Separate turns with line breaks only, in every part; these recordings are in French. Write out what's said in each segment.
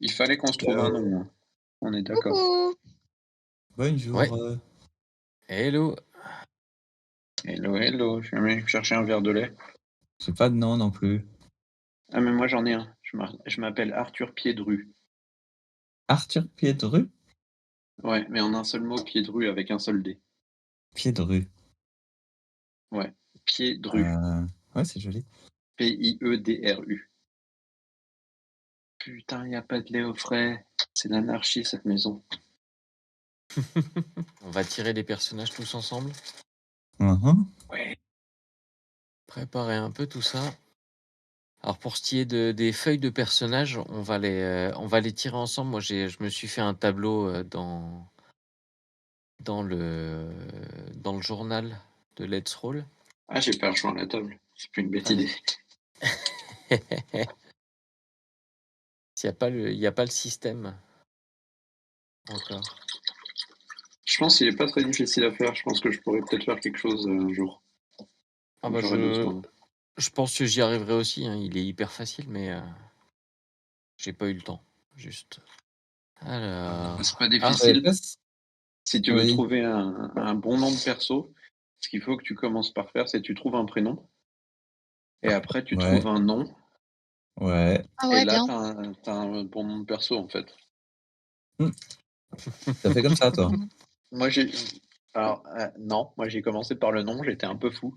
Il fallait qu'on se trouve un nom, hein. On est d'accord.
Coucou!
Ouais,
Bonjour,
hello.
Hello, hello, je viens me chercher un verre de lait.
j'ai pas de nom non plus.
Ah mais moi j'en ai un. Je m'appelle Arthur Piedru.
Arthur Piedru?
Ouais, mais en un seul mot, Piedru avec un seul D.
Piedru.
Ouais, Piedru.
Heu, ouais, c'est joli.
Piedru. Putain, y a pas de lait au frais. C'est l'anarchie cette maison.
On va tirer les personnages tous ensemble,
Mmh.
Ouais.
préparer un peu tout ça. Alors pour ce qui est des feuilles de personnages, on va les tirer ensemble. Moi, je me suis fait un tableau dans le, dans le journal de Let's Roll.
Ah, j'ai pas rejoint la table. C'est plus une bête
Ouais.
idée.
Il y a pas le système encore.
Je pense qu'il est pas très difficile à faire. Je pense que je pourrais peut-être faire quelque chose un jour.
Ah
Quand
bah
j'aurai besoin.
je pense que j'y arriverai aussi, hein. Il est hyper facile, mais j'ai pas eu le temps. Juste.
C'est pas
Alors. Ah,
J'avais
difficile.
pas s
Si tu veux
Oui,
trouver un bon nom de perso, ce qu'il faut que tu commences par faire, c'est que tu trouves un prénom et après tu
ouais,
trouves un nom
ouais.
Ah
et
ouais,
là
bien.
tu as un bon nom de perso, en fait.
Mmh, tu fait comme ça toi?
Moi j'ai alors, non, moi j'ai commencé par le nom, j'étais un peu fou,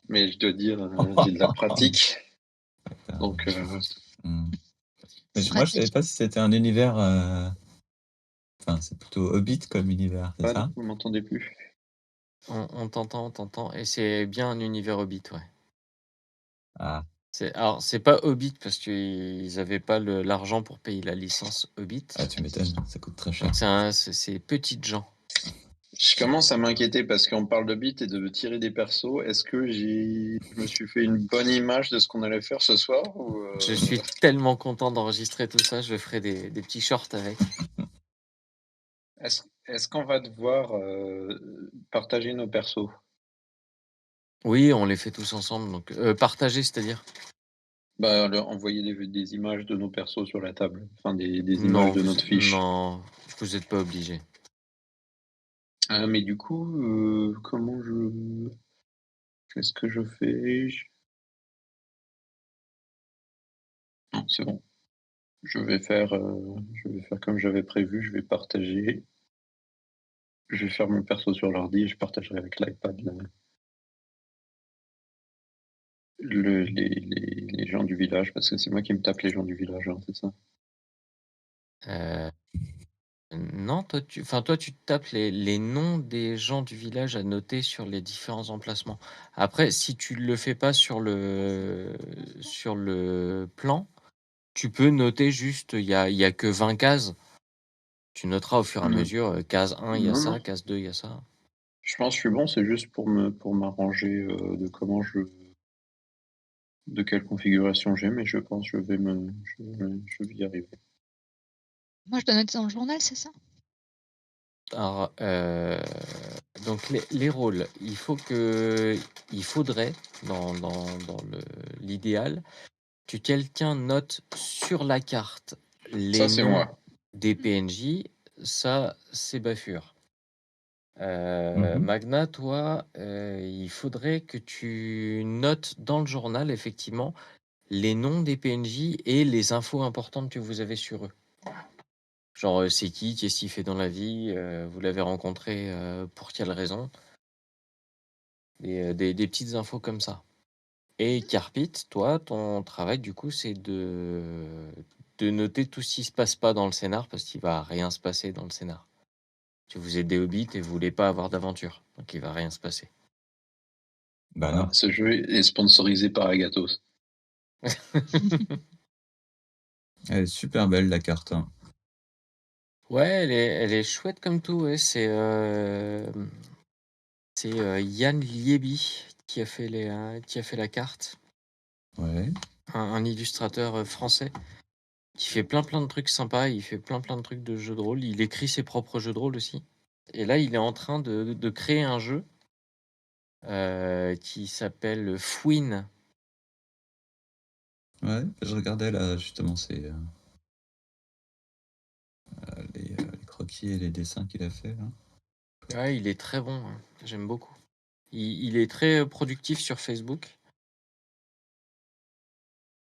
mais je dois dire, j'ai de la pratique donc
Mmh. Mais
C'est
moi, je savais
pratique.
pas si c'était un univers, enfin, c'est plutôt Hobbit comme univers, c'est
Paul,
ça?
vous m'entendez plus?
On t'entend et c'est bien un univers Hobbit, ouais.
Ah,
C'est pas Hobbit parce qu'ils avaient pas l'argent pour payer la licence Hobbit,
ah, tu m'étonnes, ça coûte très
donc
cher.
c'est Petites Gens.
Je commence à m'inquiéter parce qu'on parle de beat et de tirer des persos. Est-ce que je me suis fait une bonne image de ce qu'on allait faire ce soir ou
Je suis tellement content d'enregistrer tout ça, je ferai des petits shorts avec.
est-ce qu'on va devoir, partager nos persos?
Oui, on les fait tous ensemble, donc partager, c'est-à-dire?
Bah, leur envoyer des images de nos persos sur la table, enfin des images
Non,
de notre fiche.
non, vous êtes pas obligés.
Ah mais du coup, comment qu'est-ce que je fais? Non, c'est bon. Je vais faire comme j'avais prévu, je vais partager. Je vais faire mon perso sur l'ordi et je partagerai avec l'iPad les gens du village, parce que c'est moi qui me tape les gens du village, hein, c'est ça?
Heu, non, toi, tu tapes les noms des gens du village à noter sur les différents emplacements. Après, si tu le fais pas sur le plan, tu peux noter juste, il y a que 20 cases. Tu noteras au fur et à
Mmh.
mesure, case 1, il y a
Non, non,
ça, case 2, il y a ça.
je pense que je suis bon, c'est juste pour m'arranger, de quelle configuration j'ai, mais je pense que je vais y arriver.
Moi, je dois noter dans le journal, c'est ça?
Alors, donc les rôles, il faudrait dans l'idéal que quelqu'un note sur la carte
Ça,
les
c'est
noms
moi.
des
Mmh.
PNJ, ça, c'est Bafur.
Mmh.
Magna, toi, il faudrait que tu notes dans le journal, effectivement, les noms des PNJ et les infos importantes que vous avez sur eux. Genre, c'est qui? Qu'est-ce qu'il fait dans la vie? Vous l'avez rencontré, pour quelle raison? Des petites infos comme ça. Et Carpit, toi, ton travail, du coup, c'est de noter tout ce qui se passe pas dans le scénar, parce qu'il va rien se passer dans le scénar. Que vous êtes des hobbits et vous voulez pas avoir d'aventure, donc il va rien se passer.
Bah
Ah,
non.
ce jeu est sponsorisé par Agathos.
Elle est super belle la carte, hein.
Ouais, elle est chouette comme tout, ouais, c'est, Yann Lieby qui a fait la carte.
Ouais.
Un illustrateur, français qui fait plein de trucs sympas, il fait plein de trucs de jeux de rôle. Il écrit ses propres jeux de rôle aussi et là, il est en train de créer un jeu, qui s'appelle Fouine.
Ouais, je regardais là justement, croquis et les dessins qu'il a fait là.
Ouais, il est très bon, hein. J'aime beaucoup. Il est très productif sur Facebook.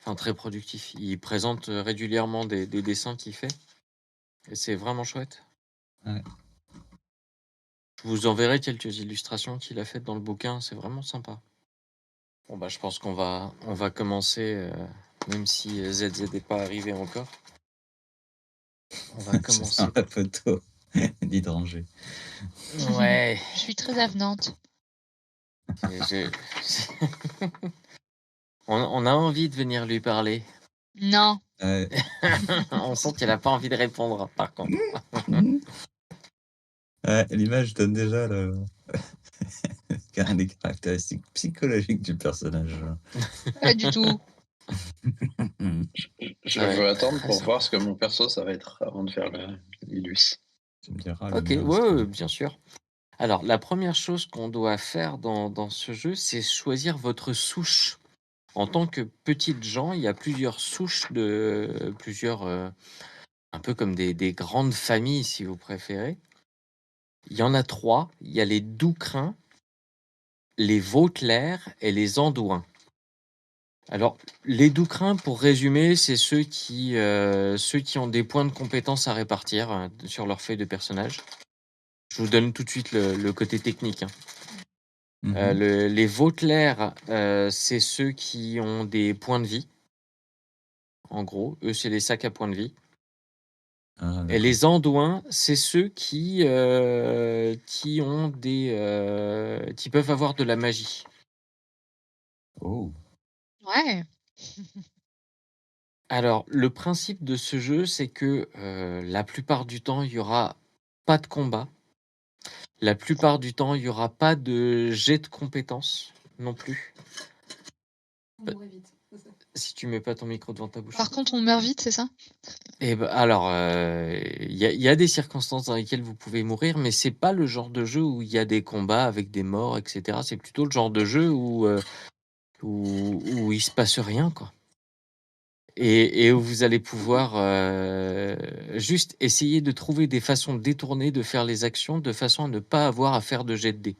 Enfin, très productif. Il présente régulièrement des dessins qu'il fait. Et c'est vraiment chouette.
Ouais.
Je vous enverrai quelques illustrations qu'il a faites dans le bouquin. C'est vraiment sympa. Bon, bah, je pense qu'on va commencer, même si ZZ n'est pas arrivé encore. On va
C'est
commencer.
dans la photo d'hydranger.
Ouais.
Je suis très avenante.
J'ai- on a envie de venir lui parler.
Non.
Ouais.
On sent qu'elle a pas envie de répondre, par contre.
Ouais, l'image donne déjà les caractéristiques psychologiques du personnage.
Pas du tout.
Je
Ouais,
veux attendre
très
pour
sympa.
voir ce que mon perso ça va être avant de faire l'illus.
Tu me diras
Ok,
le mien
ouais,
aussi.
bien sûr. Alors, la première chose qu'on doit faire dans ce jeu, c'est choisir votre souche. En tant que petites gens, il y a plusieurs souches de plusieurs, un peu comme des grandes familles, si vous préférez. Il y en a 3. Il y a les Doucrins, les Vauclairs et les Andouins. Alors, les Doucrins, pour résumer, c'est ceux qui ont des points de compétences à répartir sur leur feuille de personnage. Je vous donne tout de suite le côté technique, hein.
Mhm.
Les Vauclairs, c'est ceux qui ont des points de vie. En gros, eux, c'est les sacs à points de vie.
Ah,
Et
d'accord.
les Andouins, c'est ceux qui ont qui peuvent avoir de la magie.
Oh.
Ouais.
Alors, le principe de ce jeu, c'est que la plupart du temps, il y aura pas de combat. La plupart du temps, il y aura pas de jet de compétences non plus.
On mourrait vite.
Si tu mets pas ton micro devant ta bouche.
Par contre, on meurt vite, c'est ça?
Et ben, alors, il y a des circonstances dans lesquelles vous pouvez mourir, mais c'est pas le genre de jeu où il y a des combats avec des morts, etc. C'est plutôt le genre de jeu où il se passe rien, quoi. Et où vous allez pouvoir juste essayer de trouver des façons détournées de faire les actions de façon à ne pas avoir à faire de jet de dés.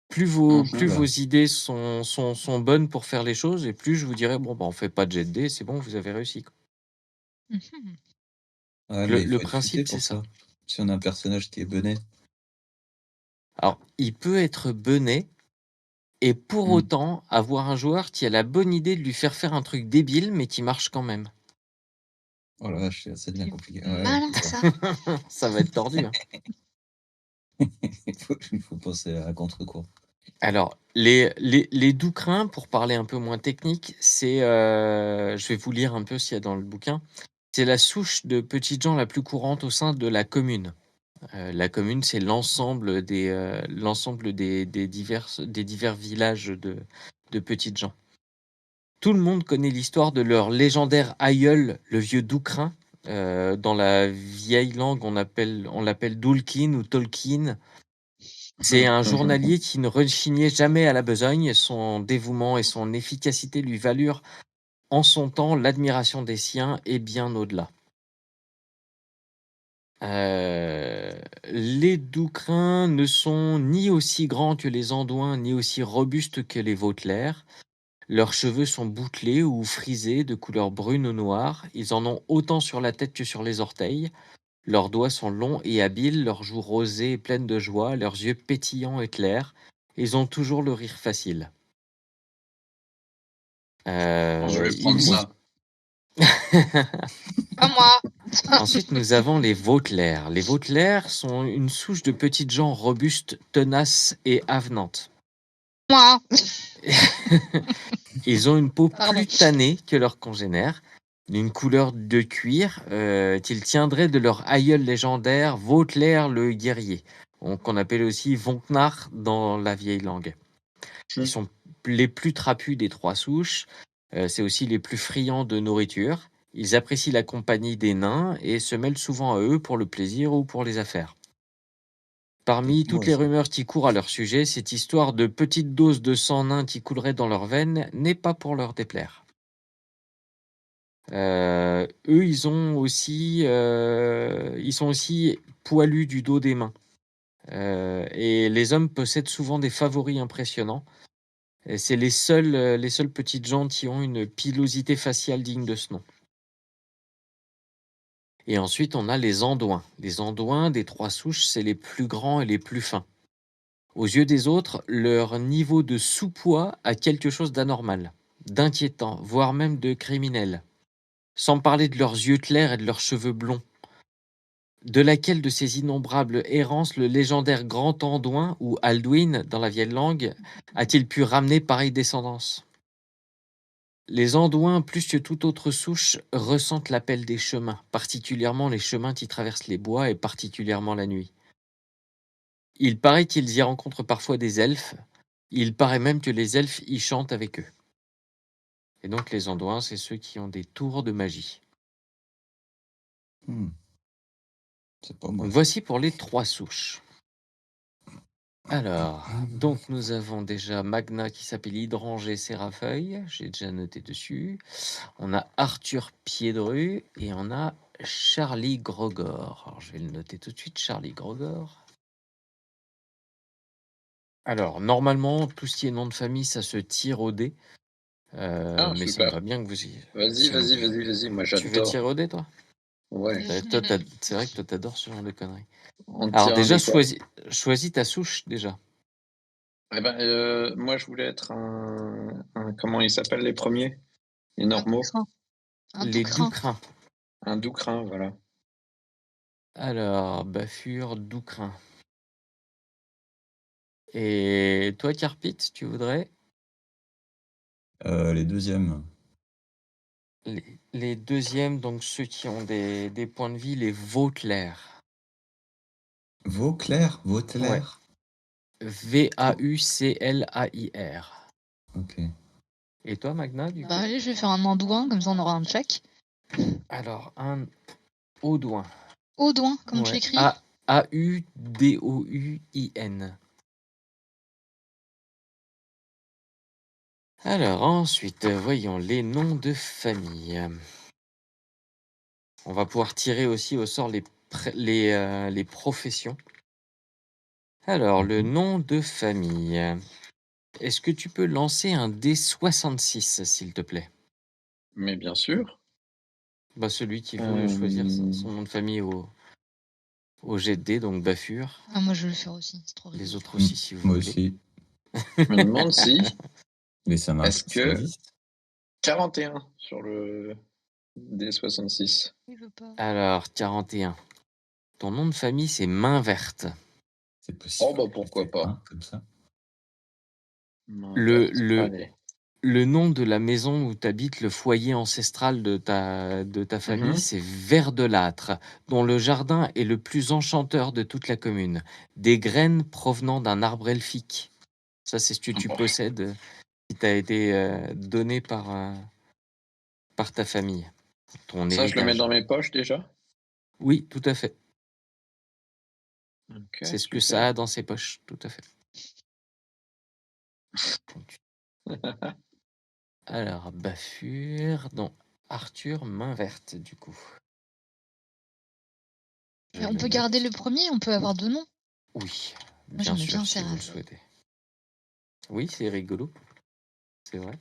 Plus vos idées sont bonnes pour faire les choses, et plus je vous dirai, bon, bah, on fait pas de jet de dés, c'est bon, vous avez réussi, quoi.
Mhm.
Ouais,
Le
mais il faut être
principe,
futé pour
c'est ça.
Si on a un personnage qui est bené.
Alors, il peut être bené et pour autant avoir un joueur qui a la bonne idée de lui faire un truc débile, mais qui marche quand même.
Oh la vache, ça devient
C'est
compliqué. Ouais,
malin,
d'accord.
ça.
Ça va être tordu, hein.
Il faut penser à contre-cours.
Alors, les Doucrins, pour parler un peu moins technique, c'est, je vais vous lire un peu ce qu'il y a dans le bouquin. C'est la souche de petites gens la plus courante au sein de la commune. La commune, c'est l'ensemble des divers villages de petites gens. Tout le monde connaît l'histoire de leur légendaire aïeul, le vieux Doucrin. Dans la vieille langue, on l'appelle Dulkin ou Tolkien. C'est un journalier qui ne rechignait jamais à la besogne. Son dévouement et son efficacité lui valurent en son temps l'admiration des siens et bien au-delà. Les Doucrins ne sont ni aussi grands que les Andouins, ni aussi robustes que les Vauclairs. Leurs cheveux sont bouclés ou frisés de couleur brune ou noire. Ils en ont autant sur la tête que sur les orteils. Leurs doigts sont longs et habiles, leurs joues rosées et pleines de joie, leurs yeux pétillants et clairs. Ils ont toujours le rire facile.
Je vais prendre
ils-
ça.
Pas moi.
Ensuite, nous avons les Vauclairs. Les Vauclairs sont une souche de petites gens robustes, tenaces et avenantes.
Moi.
Ils ont une peau
Pardon.
plus tannée que leurs congénères, d'une couleur de cuir qu'ils tiendraient de leur aïeul légendaire Vauclair le guerrier, qu'on appelle aussi Vonknar dans la vieille langue. Ils sont les plus trapus des 3 souches, c'est aussi les plus friands de nourriture. Ils apprécient la compagnie des nains et se mêlent souvent à eux pour le plaisir ou pour les affaires. Parmi toutes les rumeurs qui courent à leur sujet, cette histoire de petites doses de sang nain qui coulerait dans leurs veines n'est pas pour leur déplaire. Eux, ils sont aussi poilus du dos des mains. Et les hommes possèdent souvent des favoris impressionnants. Et c'est les seules petites gens qui ont une pilosité faciale digne de ce nom. Et ensuite, on a les Andouins. Les Andouins des 3 souches, c'est les plus grands et les plus fins. Aux yeux des autres, leur niveau de sous-poids a quelque chose d'anormal, d'inquiétant, voire même de criminel. Sans parler de leurs yeux clairs et de leurs cheveux blonds. De laquelle de ces innombrables errances le légendaire Grand Andouin, ou Alduin dans la vieille langue, a-t-il pu ramener pareille descendance? Les Andouins, plus que toute autre souche, ressentent l'appel des chemins, particulièrement les chemins qui traversent les bois et particulièrement la nuit. Il paraît qu'ils y rencontrent parfois des elfes. Il paraît même que les elfes y chantent avec eux. Et donc les Andouins, c'est ceux qui ont des tours de magie.
C'est pas moi.
Donc voici pour les 3 souches. Alors, donc nous avons déjà Magna qui s'appelle Hydranger Sérafeuille, j'ai déjà noté dessus. On a Arthur Piedru et on a Charlie Grogor. Alors je vais le noter tout de suite, Charlie Grogor. Alors, normalement, tout ce qui est nom de famille, ça se tire au dé. Mais ça
super.
me va bien que vous y...
Vas-y, moi
Tu veux
j'adore.
tirer au dé, toi?
Ouais.
C'est vrai que toi, t'adores ce genre de conneries.
On
Alors
tire un
déjà,
dé, quoi.
choisis ta souche, déjà.
Eh ben, moi je voulais être comment ils s'appellent les premiers? Les normaux?
Les
Doucrin.
Doucrins.
Un Doucrin, voilà.
Alors, Bafur, Doucrin. Et toi, Carpit, tu voudrais?
Les deuxièmes.
Les deuxièmes, donc ceux qui ont des points de vie, les Vauclair.
Vauclair? Vauclair?
Vauclair.
Ok.
Et toi, Magna, du coup?
Bah allez, je vais faire un Andouin, comme ça on aura un check.
Alors, un Audouin.
Audouin, comment tu
Ouais.
l'écris?
Audouin. Alors, ensuite, voyons les noms de famille. On va pouvoir tirer aussi au sort les professions. Alors, le nom de famille. Est-ce que tu peux lancer un D66, s'il te plaît?
Mais bien sûr.
Bah, celui qui veut choisir son nom de famille au jet de dés, donc Bafur.
Ah, moi je vais le faire aussi, c'est trop
Les
rigolo.
autres aussi, si vous
Moi
voulez.
aussi.
Je me demande si
Mais ça marche.
Est-ce que-
Ça existe
41 sur le D66.
Il veut pas.
Alors, 41. Ton nom de famille, c'est Main Verte.
C'est possible.
Oh bah pourquoi pas.
Hein, comme ça.
Allez.
Le nom de la maison où t'habites, le foyer ancestral de ta famille,
Mhm.
c'est Verdelâtre, dont le jardin est le plus enchanteur de toute la commune. Des graines provenant d'un arbre elfique. Ça, c'est ce que tu
Bon.
possèdes, qui t'a été donné par ta famille. Ton
Ça, je le mets
héritage.
dans mes poches déjà.
Oui, tout à fait.
Ok,
C'est ce que
super.
ça a dans ses poches, tout à fait. Alors, Bafur, donc Arthur, Main Verte, du coup.
Et on peut garder le premier, on peut avoir 2 noms.
Oui,
Moi,
bien
j'aimais
sûr,
bien
si vous le
Serafeuille.
souhaitez. Oui, c'est rigolo. C'est vrai.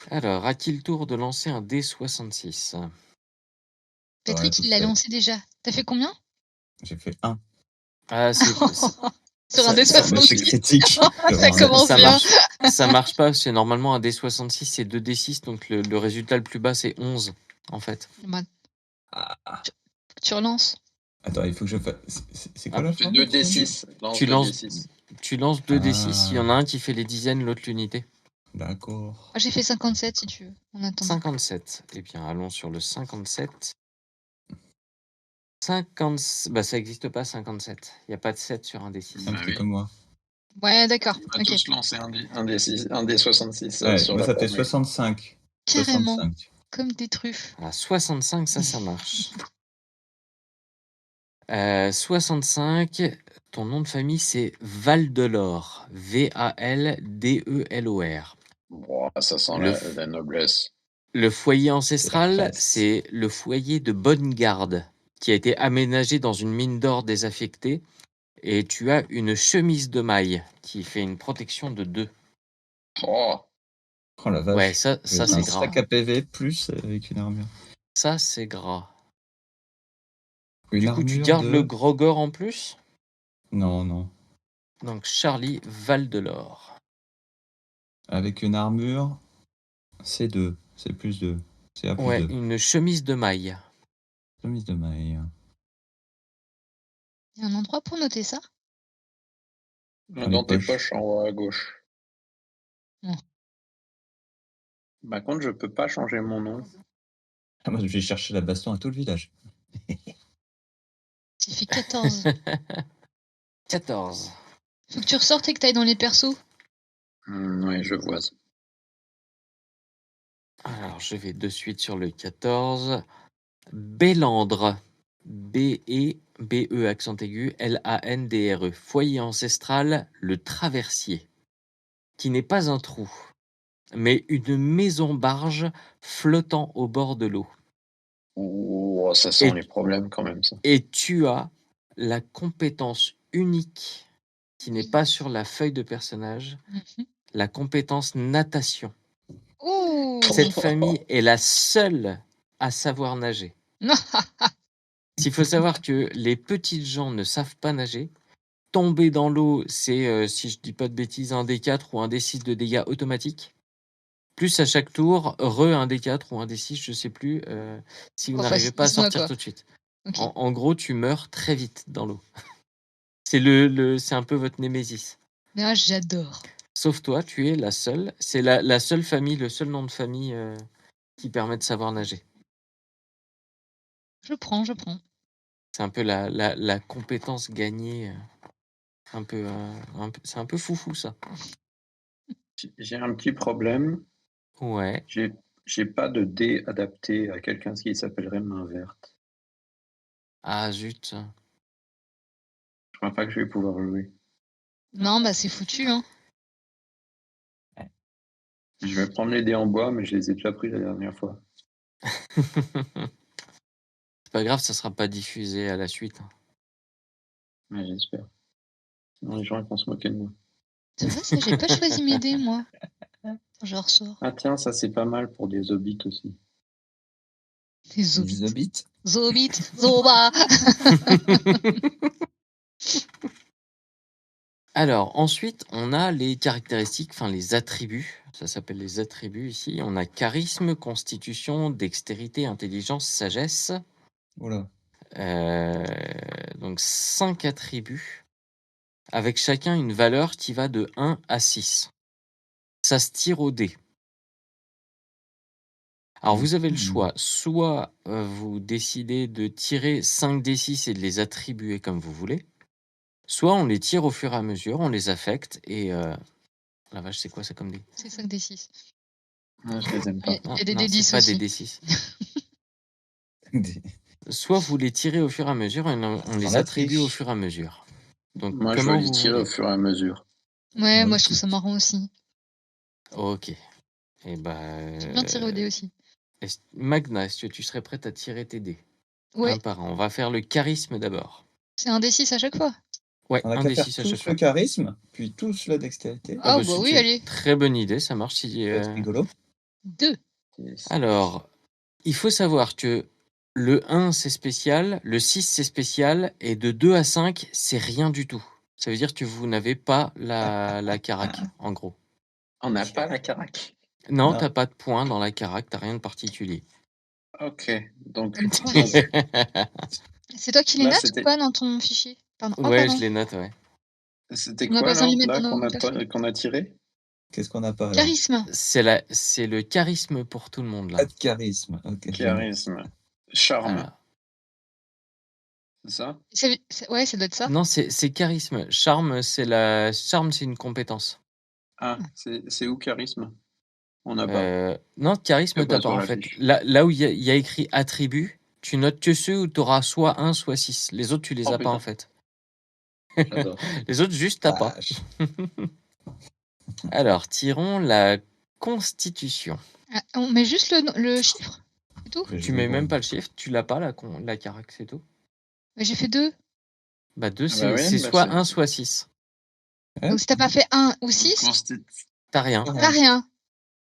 Alors, a-t-il tour de lancer un D66?
Patrick,
tout
il l'a
fait.
lancé déjà. T'as fait combien?
J'ai fait 1.
Ah,
Sur un
ça-
D66.
Mais c'est critique.
Ça commence
ça
bien.
ça marche pas, c'est normalement un D66, c'est 2D6, donc le résultat le plus bas, c'est 11, en fait.
Bah,
Ah.
tu relances.
Attends, il faut que je fasse. C'est quoi
Ah,
la
C'est
formule
2D6. Lance
Tu lances
2D6.
Tu lances 2D6, il y en a
Ah.
un qui fait les dizaines, l'autre l'unité.
D'accord.
Moi, j'ai fait 57 si tu veux. En attendant.
57. Eh bien, allons sur le 57. Bah, ça n'existe pas, 57. Il n'y a pas de 7 sur un D6.
Un
Bah
petit
oui.
comme moi.
Ouais, d'accord.
On va
Ok.
tous lancer un D6, un D66
Ouais,
sur
moi
la
ça fait
formule.
65.
Carrément.
65.
Comme des truffes.
À 65, ça marche. 65, ton nom de famille, c'est Valdelor. Valdelor.
Bon, ça sent
Le
la noblesse.
Le foyer ancestral,
classe.
c'est le foyer de bonne garde qui a été aménagé dans une mine d'or désaffectée. Et tu as une chemise de maille qui fait une protection de 2.
Oh,
Oh la vache.
Ouais, ça
C'est
c'est
un
gras.
sac à PV plus avec une armure.
Ça, c'est gras.
Une
Du coup, tu
armure
gardes
de...
le Grogor en plus.
Non, non.
Donc, Charlie Val-de-l'Or.
Avec une armure, c'est 2. C'est plus 2. C'est à plus
Ouais,
2.
une chemise de maille.
Chemise de maille.
Il y a un endroit pour noter ça?
Dans
dans
les
tes
poches.
poches en haut à gauche.
Non.
Par contre, je peux pas changer mon nom.
Ah, moi, je vais chercher la baston à tout le village.
J'ai fait 14.
14.
Faut que tu ressortes et que t'ailles dans les persos.
Ouais, je vois.
Alors, je vais de suite sur le 14. Bélandre. B-E accent aigu, L-A-N-D-R-E. Foyer ancestral, le traversier. Qui n'est pas un trou, mais une maison-barge flottant au bord de l'eau.
Oh, ça sent
Et-
les problèmes quand même, ça.
Et tu as la compétence unique qui n'est pas sur la feuille de personnage,
Mhm.
la compétence natation.
Oh
Cette famille est la seule à savoir nager.
Non.
Il faut savoir que les petites gens ne savent pas nager. Tomber dans l'eau, c'est, si je dis pas de bêtises, un D4 ou un D6 de dégâts automatique. Plus à chaque tour, un D4 ou un D6, je sais plus, si vous
Enfin,
n'arrivez pas à
dis-moi,
sortir
quoi.
tout de suite.
Ok.
En gros, tu meurs très vite dans l'eau. C'est un peu votre némésis.
Mais moi, j'adore.
Sauf toi, tu es la seule. C'est la seule famille, le seul nom de famille qui permet de savoir nager.
Je prends, je prends.
C'est un peu la compétence gagnée. C'est un peu foufou, ça.
J'ai un petit problème.
Ouais.
J'ai pas de dé adapté à quelqu'un qui s'appellerait main verte.
Ah, zut.
Je crois pas que je vais pouvoir jouer.
Non, bah c'est foutu, hein.
Je vais prendre les dés en bois, mais je les ai déjà pris la dernière fois.
C'est pas grave, ça sera pas diffusé à la suite.
Ouais, j'espère. Sinon, les gens ils vont se moquer de moi.
C'est vrai, ça, j'ai pas choisi mes dés, moi. Je ressors.
Ah tiens, ça c'est pas mal pour des hobbits aussi.
Les
Les
zobits.
hobbits.
Zobit, Zoba.
Alors, ensuite, on a les caractéristiques, enfin les attributs. Ça s'appelle les attributs ici. On a charisme, constitution, dextérité, intelligence, sagesse.
Voilà.
Donc 5 attributs, avec chacun une valeur qui va de 1 à 6. Ça se tire au dé. Alors vous avez le choix, soit vous décidez de tirer 5 D6 et de les attribuer comme vous voulez, soit on les tire au fur et à mesure, on les affecte et... La vache, c'est quoi ça comme dé?
C'est 5 des 6.
Ah, je les aime pas.
Il y a des
Non,
D10
c'est pas
aussi.
des D6. Soit vous les tirez au fur et à mesure et on les
la
attribue au
triche.
fur et à mesure. Donc
Moi, je
comment
vais les
vous
tirer
voulez?
au fur et à mesure.
Ouais, moi je
Ok.
trouve ça marrant aussi.
Ok. Et bah...
J'aime bien tirer au dé aussi.
Magna, est-ce que tu serais prête à tirer tes dés?
Ouais,
Un par un. On va faire le charisme d'abord.
c'est un D6 à chaque fois.
Ouais,
On a
un
qu'à
des
faire
6 à
tous
chaque fois.
le charisme, puis tous la dextérité.
Ah, bah
c'est
oui,
une
allez.
très bonne idée, ça marche.
Ça va être rigolo.
2.
Alors, il faut savoir que le 1 c'est spécial, le 6 c'est spécial, et de 2 à 5 c'est rien du tout. Ça veut dire que vous n'avez pas la carac, en gros.
On n'a pas la carac.
Non,
Non.
t'as pas de points dans la carac, t'as rien de particulier.
Ok, donc
C'est toi qui les
Là,
notes
c'était-
ou pas dans ton fichier? Pardon. Oh,
Ouais,
pardon.
je les note, ouais.
c'était
On n'a
quoi
pas besoin de
alors
les mettre
là
dans nos
qu'on a tiré?
Qu'est-ce qu'on n'a pas là?
Charisme.
C'est le charisme pour tout le monde, là.
Pas de charisme. Ok.
Charisme. Charme,
Alors,
c'est ça?
Ouais, ça doit être ça.
non, c'est charisme. Charme, c'est une compétence.
Ah, c'est où charisme? On n'a pas.
Non, charisme,
C'est pas
t'as pas
sur
en
la
fait.
fiche.
Là où il y a écrit attribut, tu notes que ceux où tu auras soit 1, soit 6. Les autres, tu les
Oh,
as pas en
putain.
fait.
J'adore.
Les autres, juste t'as pas.
Vache.
Alors, tirons la constitution.
Ah, on met juste le chiffre, c'est tout?
Mais
Tu mets même pas le chiffre, tu l'as pas, la carac, c'est tout.
Mais j'ai fait 2.
Bah 2,
Ah bah oui,
c'est
bah
soit
c'est-
1, soit 6.
Ouais.
Donc si t'as pas fait 1 ou 6,
T'as rien.
t'as rien.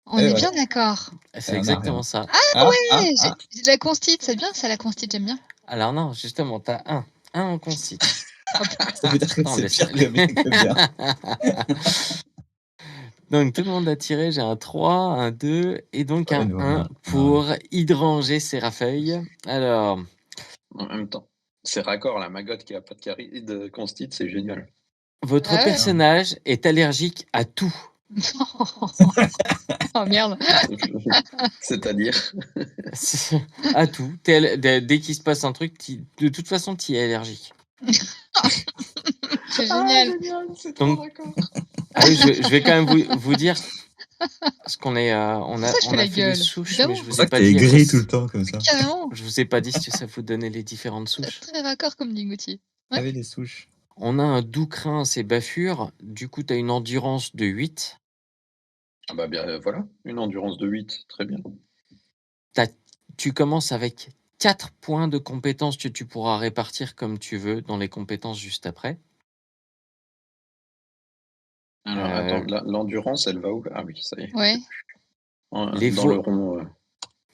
On
Et
est
voilà.
bien d'accord.
C'est
on a
exactement
rien.
ça.
Ouais, j'ai de la constite, c'est bien ça la constite, j'aime bien.
Alors non, justement, t'as 1. 1 en constit.
Ça veut dire que
Attends,
c'est
laisse-
pire que bien.
Donc tout le monde a tiré, j'ai un 3, un 2 et donc
Ouais,
un
nous, on
1
a-
pour hydranger Sérafeuille. Alors,
En même temps, c'est raccord, la Maggotte qui a pas de constite, c'est génial.
votre
Ah ouais.
personnage est allergique à tout.
Oh merde.
C'est-à-dire
À tout. Dès qu'il se passe un truc, de toute façon, tu es allergique.
C'est génial.
c'est
Donc-
trop raccord.
Ah oui, je vais quand même vous dire parce qu'on est, on a,
Ça, je
on
fais
a
la
fait
gueule,
des souches,
évidemment.
mais je
C'est
vous
pour
ai
ça que
pas
t'es
dit. à quoi
aigri
ça-
tout le temps comme ça.
Carrément.
Je vous ai pas dit si ça vous donnait les différentes
C'est
souches.
très raccord comme dit Gauthier. Ouais.
Avec les souches.
On a un doux crin, c'est Bafure. Du coup, tu as une endurance de 8.
Ah bah bien, voilà, une endurance de 8, très bien.
Tu commences avec 4 points de compétences que tu pourras répartir comme tu veux dans les compétences juste après.
Alors, attends, l'endurance, elle va où? Ah oui, ça y est.
Ouais.
Les
Dans le rond.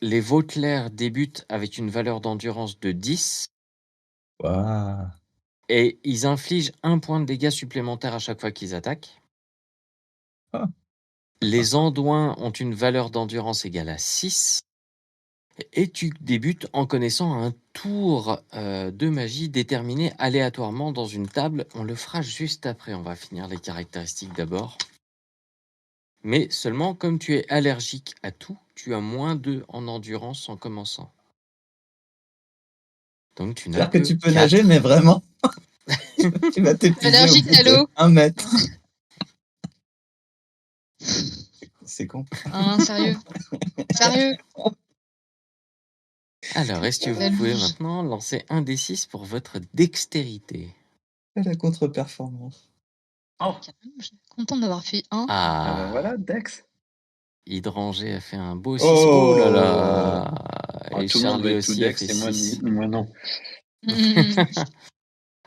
Les Vautelaires débutent avec une valeur d'endurance de 10
Waouh.
et ils infligent 1 point de dégâts supplémentaires à chaque fois qu'ils attaquent.
Ah.
Les Andouins ont une valeur d'endurance égale à 6. Et tu débutes en connaissant un tour de magie déterminé aléatoirement dans une table. On le fera juste après. On va finir les caractéristiques d'abord. Mais seulement comme tu es allergique à tout, tu as moins 2 en endurance en commençant. Donc tu n'as
C'est-à-dire que tu peux
4.
nager, mais vraiment, tu vas t'épuiser au
Allergique
bout
à
de
l'eau.
1 mètre. C'est con.
Hein, sérieux. Sérieux.
Alors, est-ce que
La
vous pouvez
loose.
maintenant lancer un des 6 pour votre dextérité?
La contre-performance.
Oh,
Je suis contente d'avoir fait 1.
ah bah
Ah,
voilà, Dex.
Hydrangé a fait un beau 6.
Oh.
Oh là là.
Oh,
Et
tout le monde va
Charlie
être tout
aussi a
Dex
fait
et moi,
6.
moi non.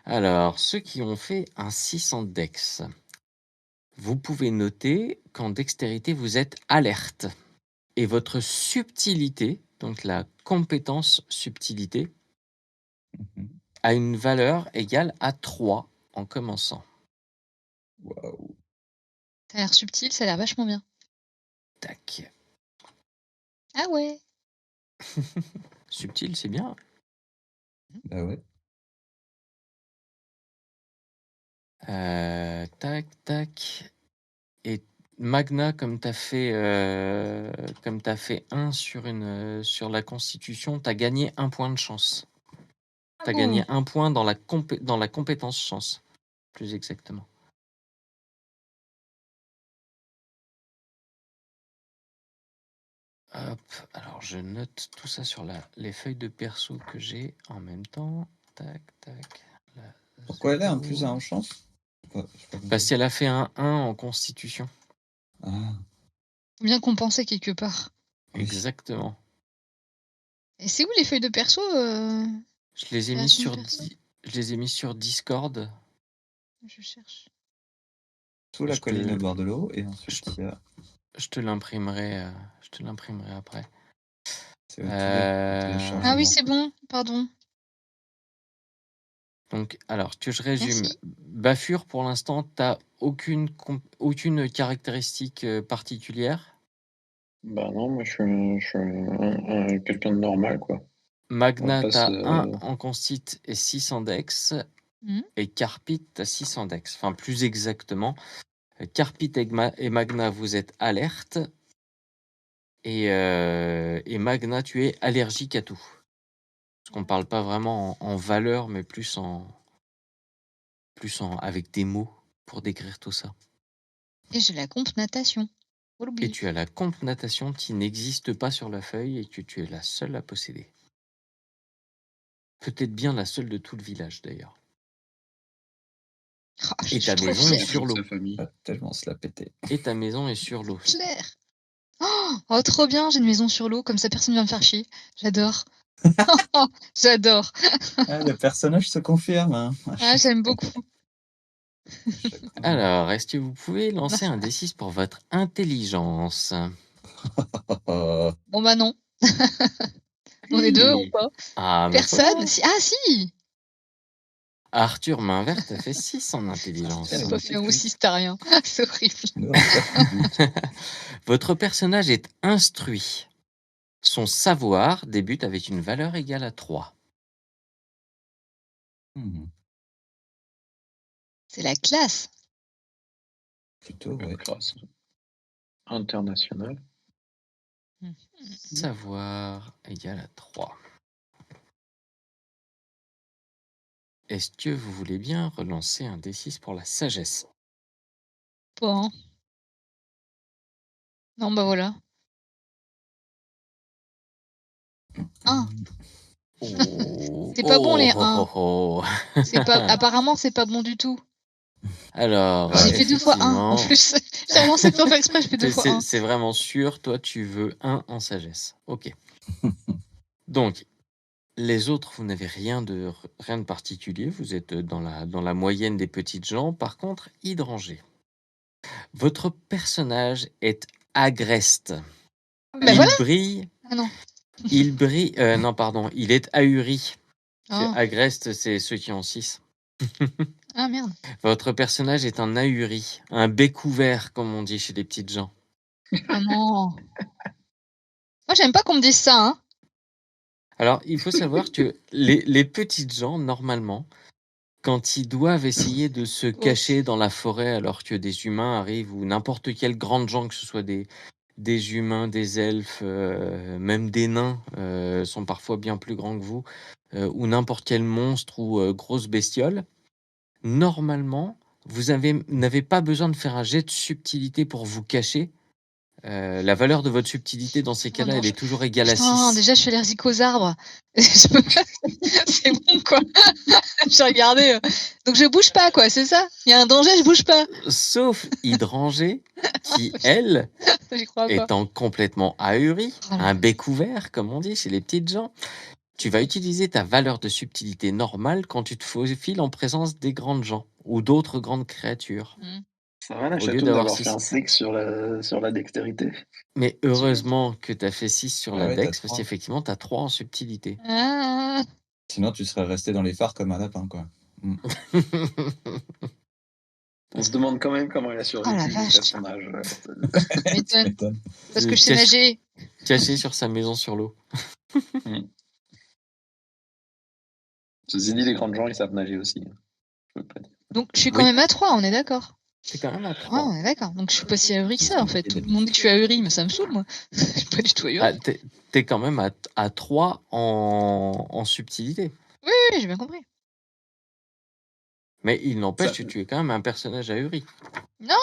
Alors, ceux qui ont fait un 6 en dex, vous pouvez noter qu'en dextérité, vous êtes alerte. Et votre subtilité, donc la compétence subtilité,
Mhm.
a une valeur égale à 3 en commençant.
Waouh.
Ça a l'air subtil, ça a l'air vachement bien.
Tac.
Ah ouais.
Subtil, c'est bien.
Bah ouais.
Tac, tac. Et Magna, comme tu as fait 1 sur la constitution, tu as gagné 1 point de chance. Tu as gagné 1 point dans la compétence chance, plus exactement. Hop, alors je note tout ça sur les feuilles de perso que j'ai en même temps. Tac, tac. Là,
Pourquoi elle a un
0.
plus 1 en chance? J'ai pas compris.
Parce qu'elle a fait un 1 en constitution.
Ah,
Faut bien compenser quelque part.
oui.
Exactement.
Et c'est où les feuilles de perso
Je les ai mis
Création
sur,
de perso.
je les ai mis sur Discord.
Je cherche.
Sous la
Je
colline
te-
au bord de l'eau, et ensuite il y a.
Je te l'imprimerai après.
C'est tous les téléchargements.
Ah oui, c'est bon, pardon.
Donc, alors, que je résume.
Merci.
Bafure, pour l'instant, tu n'as aucune caractéristique particulière.
Bah non, moi je suis quelqu'un de normal, quoi.
Magna,
On va
tu
pas
as
se-
1 en constit et 6 en dex.
Mhm.
Et Carpit, tu as 6 en dex. Enfin, plus exactement. Carpit et Magna, vous êtes alerte. Et Magna, tu es allergique à tout. Parce qu'on ne parle pas vraiment en valeur, mais plus avec des mots pour décrire tout ça.
Et j'ai la comp natation. Faut
Et
l'oublier.
tu as la comp natation qui n'existe pas sur la feuille et que tu es la seule à posséder. Peut-être bien la seule de tout le village d'ailleurs.
Ah,
Et
je
ta
suis trop
maison est
fière.
sur l'eau.
Sa famille.
Va tellement se la péter.
Et ta maison est sur l'eau.
Claire. Oh, trop bien, j'ai une maison sur l'eau, comme ça personne ne va me faire chier. J'adore. J'adore.
Ah, le personnage se confirme, hein.
Ah, j'aime beaucoup.
Alors, est-ce que vous pouvez lancer un D6 pour votre intelligence?
Bon bah non. On est 2 ou
Oui.
pas?
Ah, mais
Personne?
voilà.
Si ah si!
Arthur main verte a fait 6 en intelligence.
Elle
J'ai
est
pas fait un aussi,
critique.
c'était rien. C'est horrible.
Nous, on a pas fait de but.
Votre personnage est instruit. Son savoir débute avec une valeur égale à 3.
C'est la classe.
Plutôt, ouais.
Classe internationale.
Savoir égale à 3. Est-ce que vous voulez bien relancer un D6 pour la sagesse?
Pas, hein. Non, bah voilà. 1.
Oh,
C'est pas bon, les
oh,
1.
oh, oh.
C'est pas apparemment, c'est pas bon du tout.
Alors,
J'ai fait 2 fois 1 en
effectivement,
plus. J'ai relancé sans faire exprès, je fais 2 fois 1.
c'est vraiment sûr, toi tu veux 1 en sagesse. Ok. Donc, les autres, vous n'avez rien de particulier, vous êtes dans la moyenne des petites gens. Par contre, Hydrangé, votre personnage est agreste.
Bah
Il
voilà.
brille,
Ah non.
non pardon, il est ahuri.
Oh.
Agreste, c'est ceux qui ont 6.
Ah merde.
Votre personnage est un ahuri, un bec ouvert, comme on dit chez les petites gens.
Ah non. Moi, j'aime pas qu'on me dise ça, hein.
Alors, il faut savoir que les petites gens, normalement, quand ils doivent essayer de se cacher dans la forêt alors que des humains arrivent, ou n'importe quelle grande gens, que ce soit des humains, des elfes, même des nains, sont parfois bien plus grands que vous, ou n'importe quel monstre ou grosse bestiole, normalement, vous n'avez pas besoin de faire un jet de subtilité pour vous cacher. La valeur de votre subtilité dans ces
Oh
cas-là,
non,
elle est toujours égale à
putain,
6.
déjà, je suis allergique aux arbres. Je peux pas c'est bon, quoi. J'ai regardé, donc je bouge pas, quoi, c'est ça? Il y a un danger, je bouge pas.
Sauf Hydrangée, qui, elle,
J'y crois pas.
étant complètement ahurie,
Oh là
un
là.
bec ouvert, comme on dit chez les petites gens, tu vas utiliser ta valeur de subtilité normale quand tu te faufiles en présence des grandes gens ou d'autres grandes créatures.
Ça va, la
Au lieu
chatoune,
d'avoir
d'avoir fait
6.
un six sur la dextérité.
Mais heureusement que tu as fait 6 sur
Ah
la
ouais, t'as
dex, parce
3.
qu'effectivement, tu as 3 en subtilité.
Ah.
Sinon, tu serais resté dans les phares comme un lapin, quoi.
On se demande quand même comment elle a
Oh la
survécu
vache.
jusqu'à son âge.
Tu
Tu
m'étonnes.
m'étonnes.
Parce que je sais nager.
Caché sur sa maison sur l'eau.
Ceci dit, les grandes gens, ils savent nager aussi. Je peux pas dire.
Donc, je suis quand
Oui.
même à 3, on est d'accord?
C'est quand même à
Ah,
3.
on est d'accord. Donc, je suis pas si ahuri que
C'est
ça, en
ce
fait.
qu'il
Tout
fait
le monde dit que je suis ahuri, mais ça me saoule, moi. Je suis pas du tout ahuri.
Ah, t'es quand même à 3 en subtilité.
Oui, j'ai bien compris.
Mais il n'empêche
Ça-
que tu es quand même un personnage ahuri.
Non.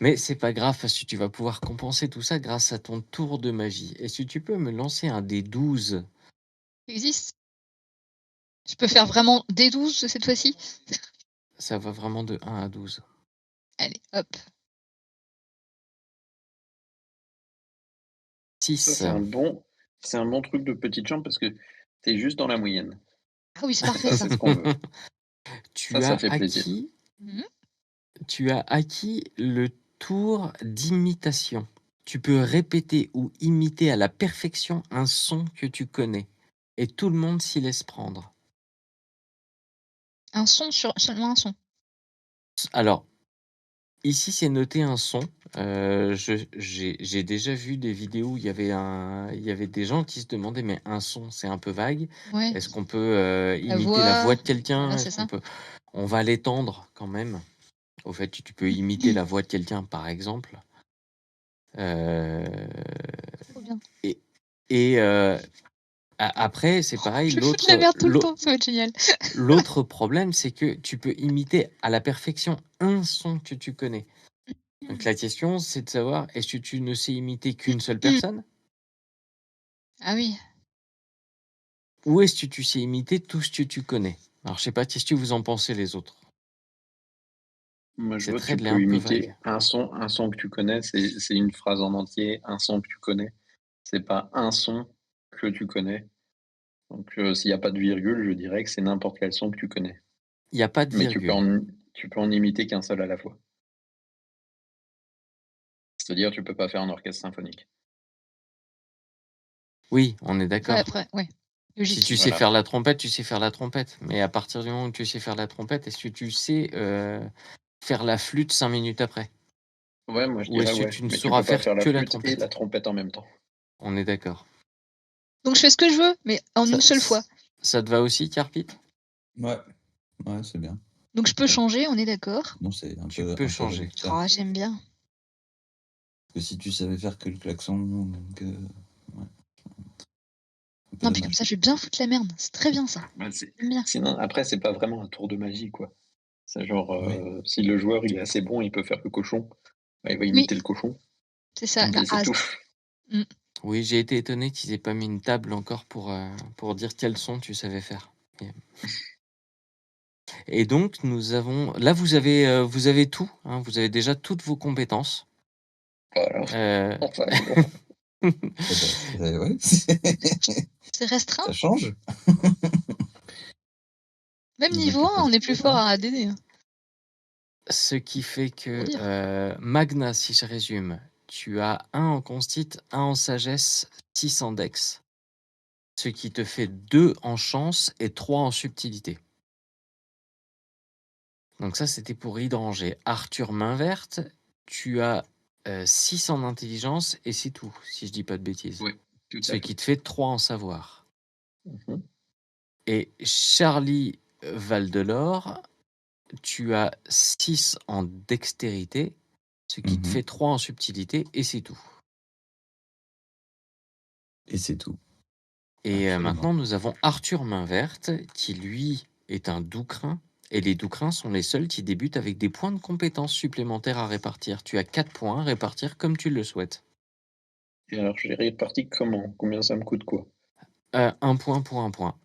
Mais c'est pas grave, parce que tu vas pouvoir compenser tout ça grâce à ton tour de magie. Est-ce que tu peux me lancer un D12?
Ça existe. Je peux faire vraiment des 12 cette fois-ci?
Ça va vraiment de 1 à 12.
Allez, hop.
6.
Ça, c'est un bon truc de petite chambre parce que t'es juste dans la moyenne.
Ah oui, c'est parfait,
Ça,
ça.
c'est ce qu'on veut.
Tu
Ça
as
fait plaisir.
acquis,
Mhm.
tu as acquis le tour d'imitation. Tu peux répéter ou imiter à la perfection un son que tu connais. Et tout le monde s'y laisse prendre.
Un son seulement un son.
Alors, ici, c'est noté un son. J'ai déjà vu des vidéos où il y avait des gens qui se demandaient, mais un son, c'est un peu vague.
Ouais.
Est-ce qu'on peut imiter la
voix,
voix de quelqu'un?
voilà, c'est
Est-ce qu'on
ça.
peut... On va l'étendre quand même. Au fait, tu peux imiter la voix de quelqu'un, par exemple.
Trop bien.
Après, c'est pareil.
Je vais foutre la merde tout le temps, ça va être génial.
L'autre problème, c'est que tu peux imiter à la perfection un son que tu connais. Donc la question, c'est de savoir, est-ce que tu ne sais imiter qu'une seule personne?
Ah oui.
Ou est-ce que tu sais imiter tout ce que tu connais? Alors, je sais pas, qu'est-ce que vous en pensez les autres?
Moi, je
C'est
vois,
très
tu
de l'air
peux
un peu
imiter
vague.
un son que tu connais, c'est une phrase en entier, un son que tu connais. C'est pas un son que tu connais. Donc, s'il y a pas de virgule, je dirais que c'est n'importe quel son que tu connais.
Il y a pas de
Mais
virgule.
tu peux en imiter qu'un seul à la fois. C'est-à-dire, tu peux pas faire un orchestre symphonique.
Oui, on est
Ouais,
d'accord.
après, ouais.
Si
Logique.
tu sais
Voilà.
faire la trompette, tu sais faire la trompette. Mais à partir du moment où tu sais faire la trompette, est-ce que tu sais faire la flûte 5 minutes après?
Ouais, moi, je
Ou
dirais
est-ce que
ouais,
tu ne
mais tu
sauras
peux pas
faire
faire la
que la
flûte et la
trompette?
trompette en même temps.
On est d'accord.
Donc je fais ce que je veux, mais en
Ça,
une seule fois.
ça te va aussi, Carpit?
Ouais, ouais, c'est bien.
Donc je peux changer, on est d'accord.
Non, c'est un
Tu
peu,
peux
un peu
changer.
réducteur.
Oh, j'aime bien.
Parce que si tu savais faire que le klaxon, que. Ouais. Un peu
Non, puis comme
dommage.
ça, je vais bien foutre la merde. C'est très bien ça.
Bah,
J'aime bien.
sinon, après, c'est pas vraiment un tour de magie, quoi. C'est genre,
Oui.
si le joueur il est assez bon, il peut faire le cochon, bah, il va
Oui,
imiter le cochon,
c'est ça,
et
la
puis c'est
hase.
tout.
Oui, j'ai été étonné qu'ils aient pas mis une table encore pour dire quel son tu savais faire. Et donc, nous avons. Là, vous avez tout. Hein, vous avez déjà toutes vos compétences.
Voilà.
Euh,
Enfin, bon.
Eh ben, ouais.
C'est restreint.
Ça change.
Même
Ils ont
niveau
pu
1, on est plus
préciser,
fort
hein.
à ADD.
Ce qui fait
Pour
que
dire.
Magna, si je résume, tu as 1 en constite, 1 en sagesse, 6 en dex. Ce qui te fait 2 en chance et 3 en subtilité. Donc ça, c'était pour hydranger. Arthur main verte, tu as 6 en intelligence et c'est tout, si je dis pas de bêtises.
Oui, tout
Ce
à fait.
qui te fait 3 en savoir.
Mhm.
Et Charlie Valdelor, tu as 6 en dextérité, ce qui te
Mhm.
fait 3 en subtilité et c'est tout.
Et c'est tout.
Et
Absolument.
maintenant, nous avons Arthur main verte, qui lui est un doucrin. Et les doucrins sont les seuls qui débutent avec des points de compétences supplémentaires à répartir. Tu as 4 points à répartir comme tu le souhaites.
Et alors, je l'ai réparti comment? Combien ça me coûte quoi?
1 point pour 1 point.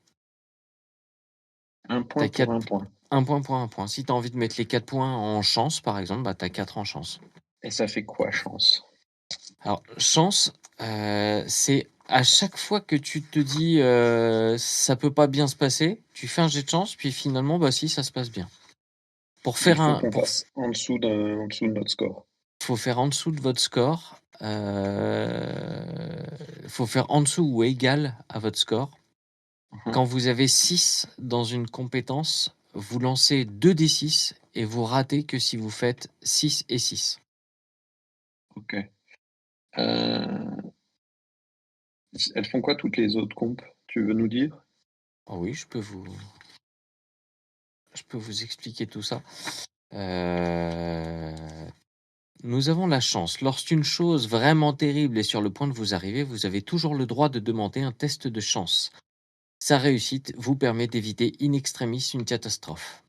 Un point
T'as
pour
4
un point.
1 point pour 1 point. Si tu as envie de mettre les 4 points en chance, par exemple, bah, tu as 4 en chance.
Et ça fait quoi, chance?
Alors, chance, c'est à chaque fois que tu te dis ça peut pas bien se passer, tu fais un jet de chance, puis finalement, bah si, ça se passe bien. Pour
Il
faire
faut
un,
qu'on fasse en dessous de notre score.
faut faire en dessous de votre score. Faut faire en dessous ou égal à votre score.
Mhm.
Quand vous avez 6 dans une compétence, vous lancez 2d6 et vous ratez que si vous faites 6 et 6.
Ok. Elles font quoi toutes les autres compes? Tu veux nous dire?
Oh oui, je peux vous expliquer tout ça. Nous avons la chance. Lorsqu'une chose vraiment terrible est sur le point de vous arriver, vous avez toujours le droit de demander un test de chance. Sa réussite vous permet d'éviter in extremis une catastrophe.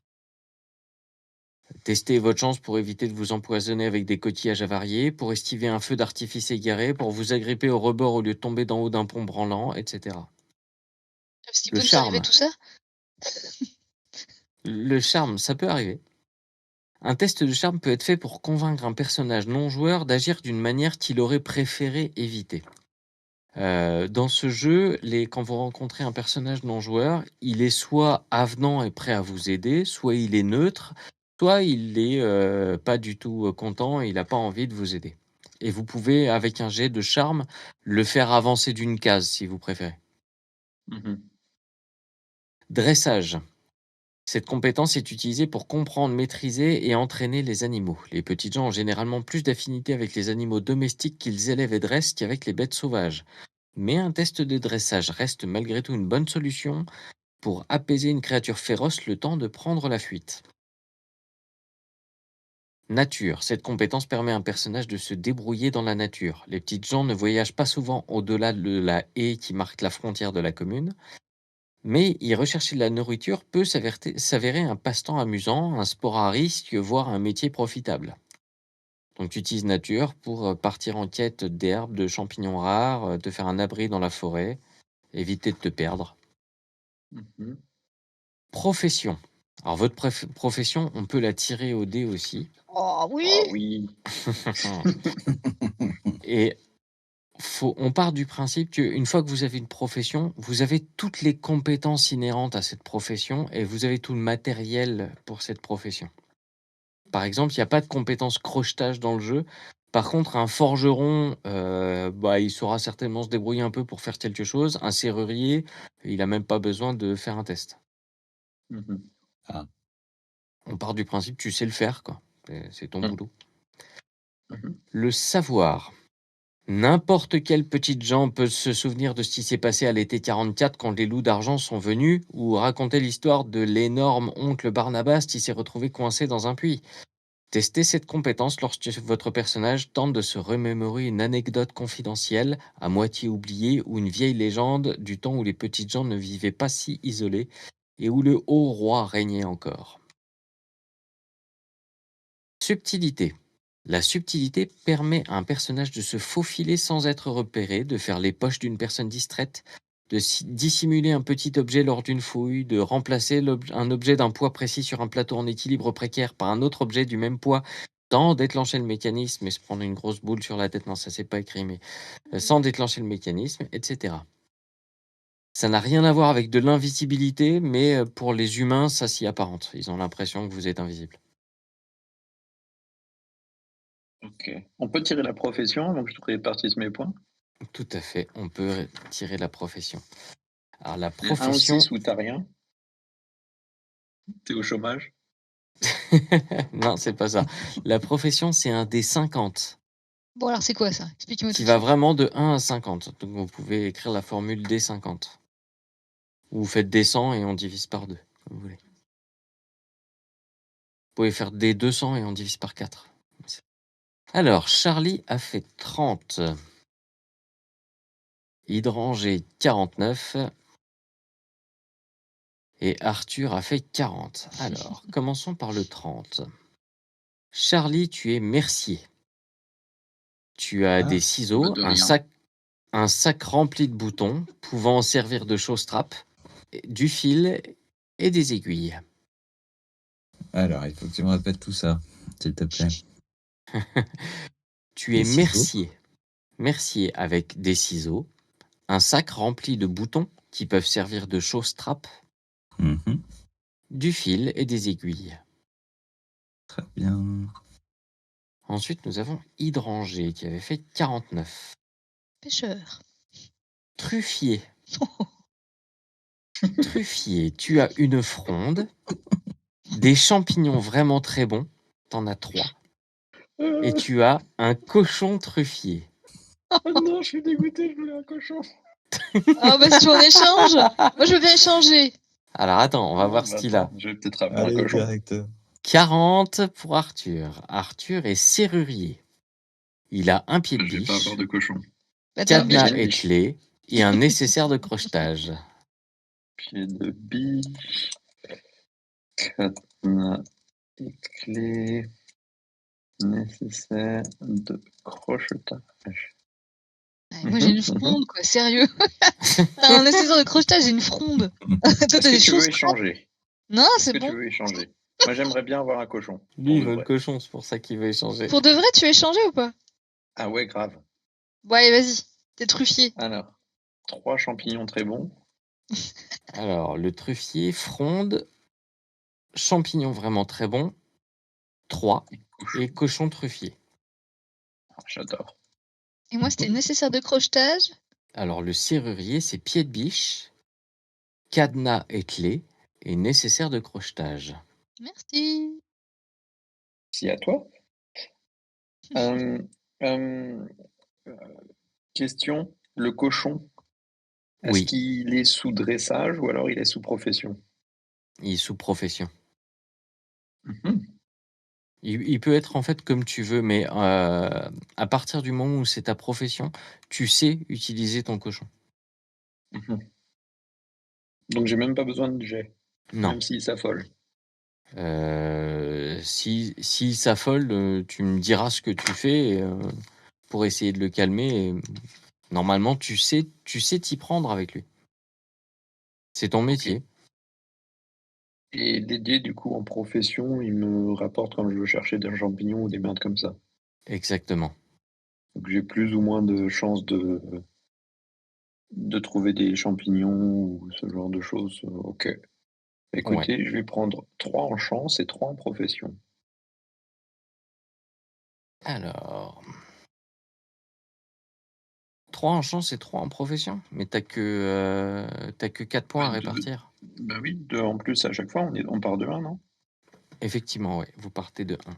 Testez votre chance pour éviter de vous empoisonner avec des coquillages avariés, pour esquiver un feu d'artifice égaré, pour vous agripper au rebord au lieu de tomber d'en haut d'un pont branlant, etc.
Parce qu'il
Le
peut nous arriver
charme.
tout ça.
Le charme, ça peut arriver. Un test de charme peut être fait pour convaincre un personnage non joueur d'agir d'une manière qu'il aurait préféré éviter. Dans ce jeu, quand vous rencontrez un personnage non joueur, il est soit avenant et prêt à vous aider, soit il est neutre, soit il est pas du tout content et il n'a pas envie de vous aider. Et vous pouvez, avec un jet de charme, le faire avancer d'une case si vous préférez.
Mhm.
Dressage. Cette compétence est utilisée pour comprendre, maîtriser et entraîner les animaux. Les petits gens ont généralement plus d'affinité avec les animaux domestiques qu'ils élèvent et dressent qu'avec les bêtes sauvages. Mais un test de dressage reste malgré tout une bonne solution pour apaiser une créature féroce le temps de prendre la fuite. Nature. Cette compétence permet à un personnage de se débrouiller dans la nature. Les petites gens ne voyagent pas souvent au-delà de la haie qui marque la frontière de la commune. Mais y rechercher de la nourriture peut s'avérer un passe-temps amusant, un sport à risque, voire un métier profitable. Donc tu utilises nature pour partir en quête d'herbes, de champignons rares, te faire un abri dans la forêt, éviter de te perdre.
Mhm.
Profession. Alors, votre profession, on peut la tirer au dé aussi.
Oh oui.
Ah oui.
Et on part du principe qu'une fois que vous avez une profession, vous avez toutes les compétences inhérentes à cette profession et vous avez tout le matériel pour cette profession. Par exemple, il n'y a pas de compétences crochetage dans le jeu. Par contre, un forgeron, il saura certainement se débrouiller un peu pour faire quelque chose. Un serrurier, il n'a même pas besoin de faire un test.
Mhm.
On part du principe que tu sais le faire, quoi. C'est ton
Mm.
boulot.
Mhm.
Le savoir. N'importe quelle petite gens peut se souvenir de ce qui s'est passé à l'été 44 quand les loups d'argent sont venus ou raconter l'histoire de l'énorme oncle Barnabas qui s'est retrouvé coincé dans un puits. Testez cette compétence lorsque votre personnage tente de se remémorer une anecdote confidentielle, à moitié oubliée, ou une vieille légende du temps où les petites gens ne vivaient pas si isolés et où le haut roi régnait encore. Subtilité. La subtilité permet à un personnage de se faufiler sans être repéré, de faire les poches d'une personne distraite, de dissimuler un petit objet lors d'une fouille, de remplacer un objet d'un poids précis sur un plateau en équilibre précaire par un autre objet du même poids, sans déclencher le mécanisme et se prendre une grosse boule sur la tête. Non, ça c'est pas écrit, mais sans déclencher le mécanisme, etc. Ça n'a rien à voir avec de l'invisibilité, mais pour les humains, ça s'y apparente. Ils ont l'impression que vous êtes invisible.
Ok. On peut tirer la profession avant que je répartisse mes points.
Tout à fait, on peut tirer la profession. Alors la
Un
profession...
ou 6 où t'as rien. T'es au chômage.
Non, c'est pas ça. La profession, c'est un des 50
Bon alors c'est quoi ça? Explique-moi tout
qui
de
va
suite.
vraiment de 1 à 50. Donc vous pouvez écrire la formule D50. Vous faites D100 et on divise par 2, comme vous voulez. Vous pouvez faire D200 et on divise par 4. Alors, Charlie a fait 30. Hydrangé 49. Et Arthur a fait 40. Alors, commençons par le 30. Charlie, tu es mercier. Tu as des ciseaux,
de rien.
un sac rempli de boutons, pouvant servir de chausse-trappe, du fil et des aiguilles.
Alors, il faut que tu me répètes tout ça, s'il te plaît.
Tu es
Des ciseaux.
mercier. Mercier avec des ciseaux, un sac rempli de boutons qui peuvent servir de chausse-trappe,
Mhm.
du fil et des aiguilles.
Très bien.
Ensuite, nous avons Hydrangé qui avait fait 49.
Pêcheur.
Truffier. Truffier, tu as une fronde, des champignons vraiment très bons, t'en as 3, et tu as un cochon truffier.
Oh non, je suis dégoûté, je voulais un cochon.
Ah bah si tu en échanges. Moi je veux bien échanger.
Alors attends, on va voir ce qu'il a.
Attends, je vais peut-être avoir un
Allez,
cochon.
direct.
40 pour Arthur. Arthur est serrurier. Il a un pied de
Je vais pas
biche,
avoir de cochon.
Bah, t'as un
cadenas
pied de
et
biche.
clé et un nécessaire de crochetage.
Pied de biche. Cadenas et clé. Nécessaire de crochetage.
Ouais, moi j'ai une fronde quoi, sérieux. T'as un nécessaire de crochetage, j'ai une fronde. Toi t'as
Est-ce
des
que tu veux
choses.
échanger?
Non,
Est-ce
c'est
que tu
bon.
veux échanger? Moi, j'aimerais bien avoir un cochon.
Lui, il
Pour de
veut le
vrai.
cochon, c'est pour ça qu'il veut échanger.
Pour de vrai, tu veux échanger ou pas?
Ah ouais, grave.
Bon allez, vas-y. T'es truffier.
Alors, 3 champignons très bons.
Alors, le truffier, fronde, champignon vraiment très bon, 3, et cochon truffier.
Ah, j'adore.
Et moi c'était nécessaire de crochetage.
Alors, le serrurier, c'est pied de biche, cadenas et clé, et nécessaire de crochetage.
Merci.
Si à toi. Euh, euh, question, le cochon, est-ce
Oui,
qu'il est sous dressage ou alors il est sous profession?
il est sous profession.
Mhm.
Il peut être en fait comme tu veux, mais à partir du moment où c'est ta profession, tu sais utiliser ton cochon.
Mhm. Donc j'ai même pas besoin de jet,
Non.
même s'il s'affole.
Si s'affole, tu me diras ce que tu fais pour essayer de le calmer. Et, normalement, tu sais t'y prendre avec lui. C'est ton métier.
Et les dés, du coup, en profession, ils me rapportent quand je veux chercher des champignons ou des merdes comme ça.
Exactement.
Donc j'ai plus ou moins de chances de trouver des champignons ou ce genre de choses. Ok.
Ouais.
Écoutez, je vais prendre 3 en chance et 3 en profession.
Alors, 3 en chance et 3 en profession? Mais t'as que 4 points à
Bah, deux,
répartir.
bah oui, 2 en plus à chaque fois, on part de 1, non?
Effectivement, ouais, vous partez de 1.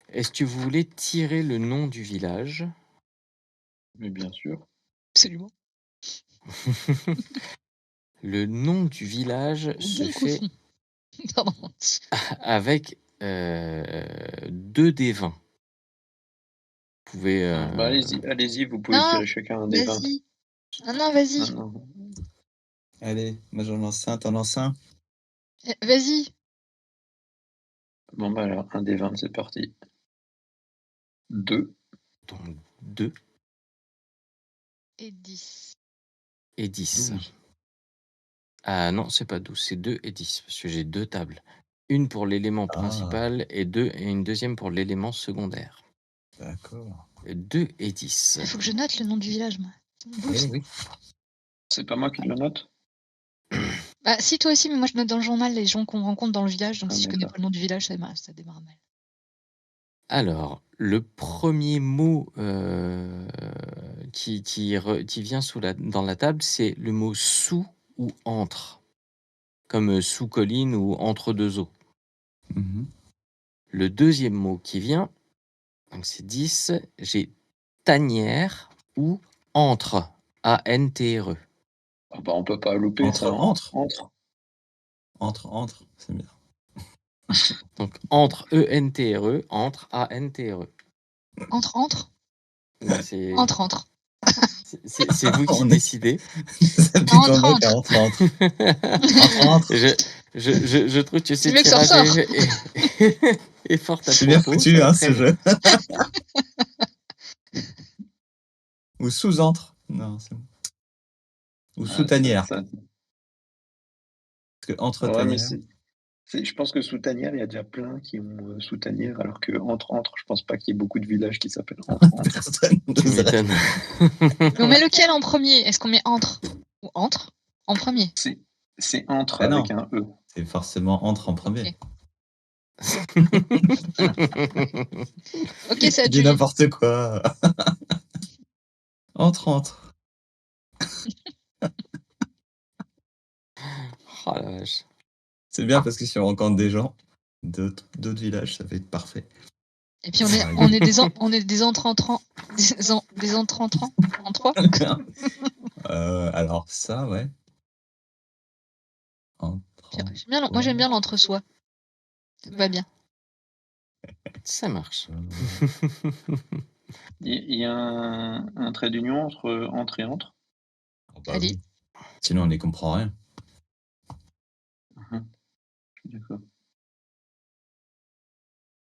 Est-ce que vous voulez tirer le nom du village?
Mais bien sûr.
Absolument.
Le nom du village se
Bon
fait
cochon. Pardon.
avec 2 des 20. Vous pouvez.
Bah allez-y, vous pouvez
Non,
tirer chacun un des 20.
vas-y. Non, vas-y.
Non.
Allez, moi j'en lance un, t'en lances un.
Vas-y.
Bon bah alors, un des 20, c'est parti. 2.
Donc 2
Et 10.
et 10.
12.
Ah non, c'est pas 12, c'est 2 et 10, parce que j'ai 2 tables. Une pour l'élément principal et une deuxième pour l'élément secondaire.
D'accord.
2 et 10.
Il faut que je note le nom du village, moi. C'est mon boulot, ça.
Oui.
C'est pas moi qui le note?
Bah, si, toi aussi, mais moi, je note dans le journal les gens qu'on rencontre dans le village. Donc,
Ah,
si je connais
d'accord.
pas le nom du village, ça démarre mal.
Alors, le premier mot qui vient dans la table, c'est le mot sous ou entre, comme sous colline ou entre deux eaux.
Mhm.
Le deuxième mot qui vient, donc c'est 10, j'ai tanière ou entre, A-N-T-R-E.
Ah bah on peut pas louper ça. Hein.
Entre, c'est bien.
Donc entre, E-N-T-R-E, entre, A-N-T-R-E.
Entre.
Oui, c'est vous qui
On est-
décidez.
Ça pique en mot, t'as entre. Entre.
Je trouve que ce
Le mec se
tirage
ressort.
est fort à
C'est bien
propos,
foutu,
ça va
hein,
très
ce
bien.
jeu. Ou sous-entre. Non, c'est bon. Ou
Ah,
sous-tanière.
ça-
Parce que entre
Ouais, mais
tanières.
je pense que sous Tanière, il y a déjà plein qui ont sous Tanière, alors que entre, je pense pas qu'il y ait beaucoup de villages qui s'appellent entre.
Personne
Tu
n'oserait.
m'étonnes.
Mais on met lequel en premier? Est-ce qu'on met entre? Ou entre? En premier.
C'est entre
Ah non.
avec un E.
C'est forcément entre en premier.
Ok, ça
Tu dis
tue.
n'importe quoi. Entre.
Oh la vache.
C'est bien parce que si on rencontre des gens d'autres villages, ça va être parfait.
Et puis on est des entrants en trois.
Alors ça, ouais.
Moi j'aime bien l'entre-soi. Ça va bien.
Ça marche.
Il y a un trait d'union entre et entre.
Bah
Allez.
oui. Sinon, on n'y comprend rien.
Je suis d'accord.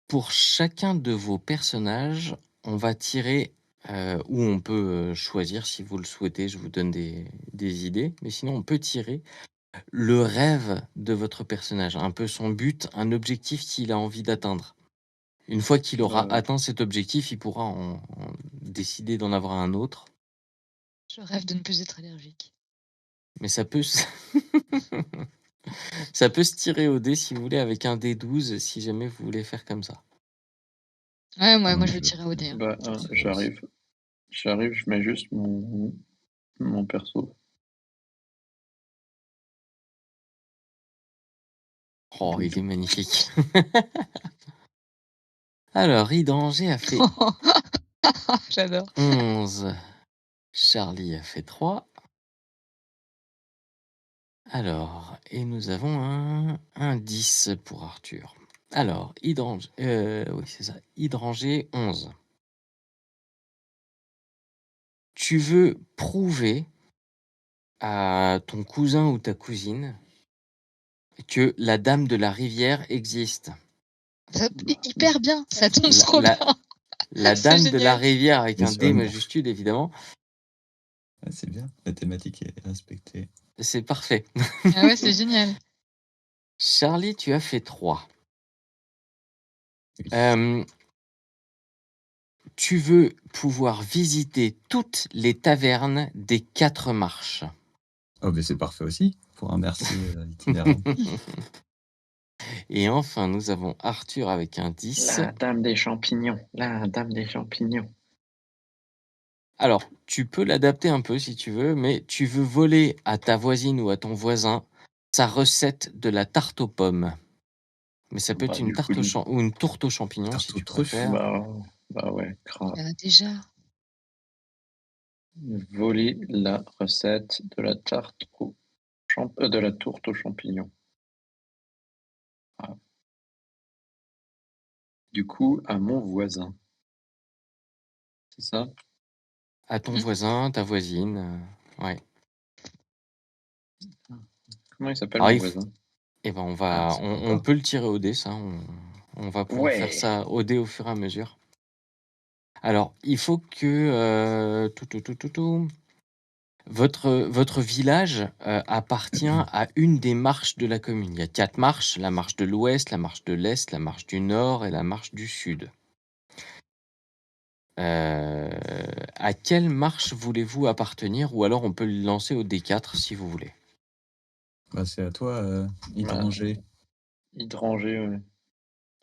Pour chacun de vos personnages, on va tirer, ou on peut choisir si vous le souhaitez, je vous donne des idées, mais sinon on peut tirer le rêve de votre personnage, un peu son but, un objectif qu'il a envie d'atteindre. Une fois qu'il aura atteint cet objectif, il pourra en décider d'en avoir un autre.
Je rêve de ne plus être allergique.
Mais ça peut ça peut se tirer au dé si vous voulez avec un dé 12 si jamais vous voulez faire comme ça.
Ouais, moi je le tirais au dé. Hein.
Bah, j'arrive, je mets juste mon perso.
Oh, il est magnifique. Alors, Idanger a fait
J'adore.
11. Charlie a fait 3. Alors, et nous avons un 10 pour Arthur. Alors, Hydranger, oui, c'est ça. Hydranger 11. Tu veux prouver à ton cousin ou ta cousine que la dame de la rivière existe.
Hyper bien, ça tombe
La-
trop
la-
bien.
La
C'est
dame de la
génial.
rivière avec un D
Bien.
majuscule, évidemment.
Ah, c'est bien, la thématique est respectée.
C'est parfait.
Ah ouais, c'est génial.
Charlie, tu as fait 3.
Oui.
Tu veux pouvoir visiter toutes les tavernes des 4 marches.
Oh, mais c'est parfait aussi pour un merci itinérant.
Et enfin, nous avons Arthur avec un 10.
La dame des champignons. La dame des champignons.
Alors, tu peux l'adapter un peu si tu veux, mais tu veux voler à ta voisine ou à ton voisin sa recette de la tarte aux pommes. Mais ça peut être
Bah,
une
du coup,
tarte ou une tourte aux champignons
Tarte
si
aux
tu
truffes.
préfères.
bah ouais, grave.
Il y en a déjà.
Voler la recette de la tarte de la tourte aux champignons. Ah. Du coup, à mon voisin. C'est ça?
À ton
Mhm.
voisin, ta voisine. Ouais.
Comment il s'appelle
Alors,
mon voisin?
eh ben,
Ah,
on peut le tirer au dé, ça. On va pouvoir faire
ouais.
ça au dé au fur et à mesure. Alors, il faut que votre village appartient à une des marches de la commune. Il y a 4 marches, la marche de l'ouest, la marche de l'est, la marche du nord et la marche du sud. À quelle marche voulez-vous appartenir? Ou alors on peut le lancer au D4 si vous voulez.
Bah, c'est à toi, Hydranger.
Hydranger, ouais.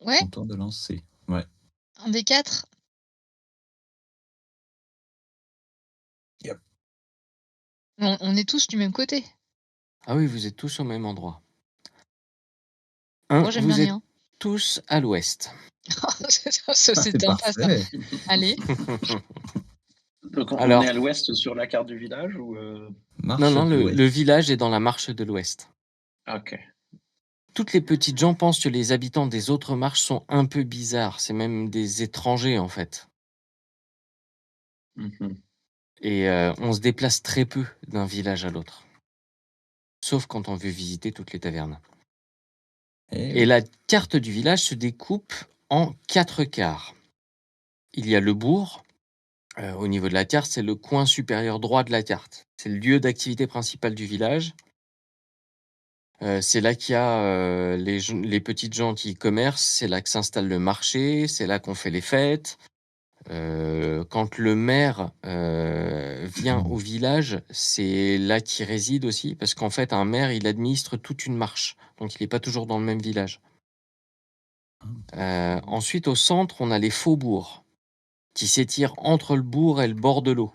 Ouais,
Ton tour de lancer. Ouais.
un des 4.
Yep.
On est tous du même côté.
Ah oui, vous êtes tous au même endroit.
Moi, j'aime bien
Vous
les
êtes
1.
tous à l'ouest.
Ça,
Ah,
c'est
c'est
sympa, ça.
parfait.
Allez.
Donc on
Alors,
est à l'ouest sur la carte du village ou
Marche
non,
de
le
l'Ouest.
village est dans la marche de l'ouest.
Ok.
Toutes les petites gens pensent que les habitants des autres marches sont un peu bizarres. C'est même des étrangers, en fait.
Mhm.
Et on se déplace très peu d'un village à l'autre. Sauf quand on veut visiter toutes les tavernes.
Eh
Et
oui.
la carte du village se découpe en 4 quarts. Il y a le bourg. Au niveau de la carte, c'est le coin supérieur droit de la carte. C'est le lieu d'activité principal du village. C'est là qu'il y a les petites gens qui commercent. C'est là que s'installe le marché. C'est là qu'on fait les fêtes. Quand le maire vient au village, c'est là qu'il réside aussi, parce qu'en fait, un maire, il administre toute une marche, donc il n'est pas toujours dans le même village. Ensuite, au centre, on a les faubourgs, qui s'étirent entre le bourg et le bord de l'eau.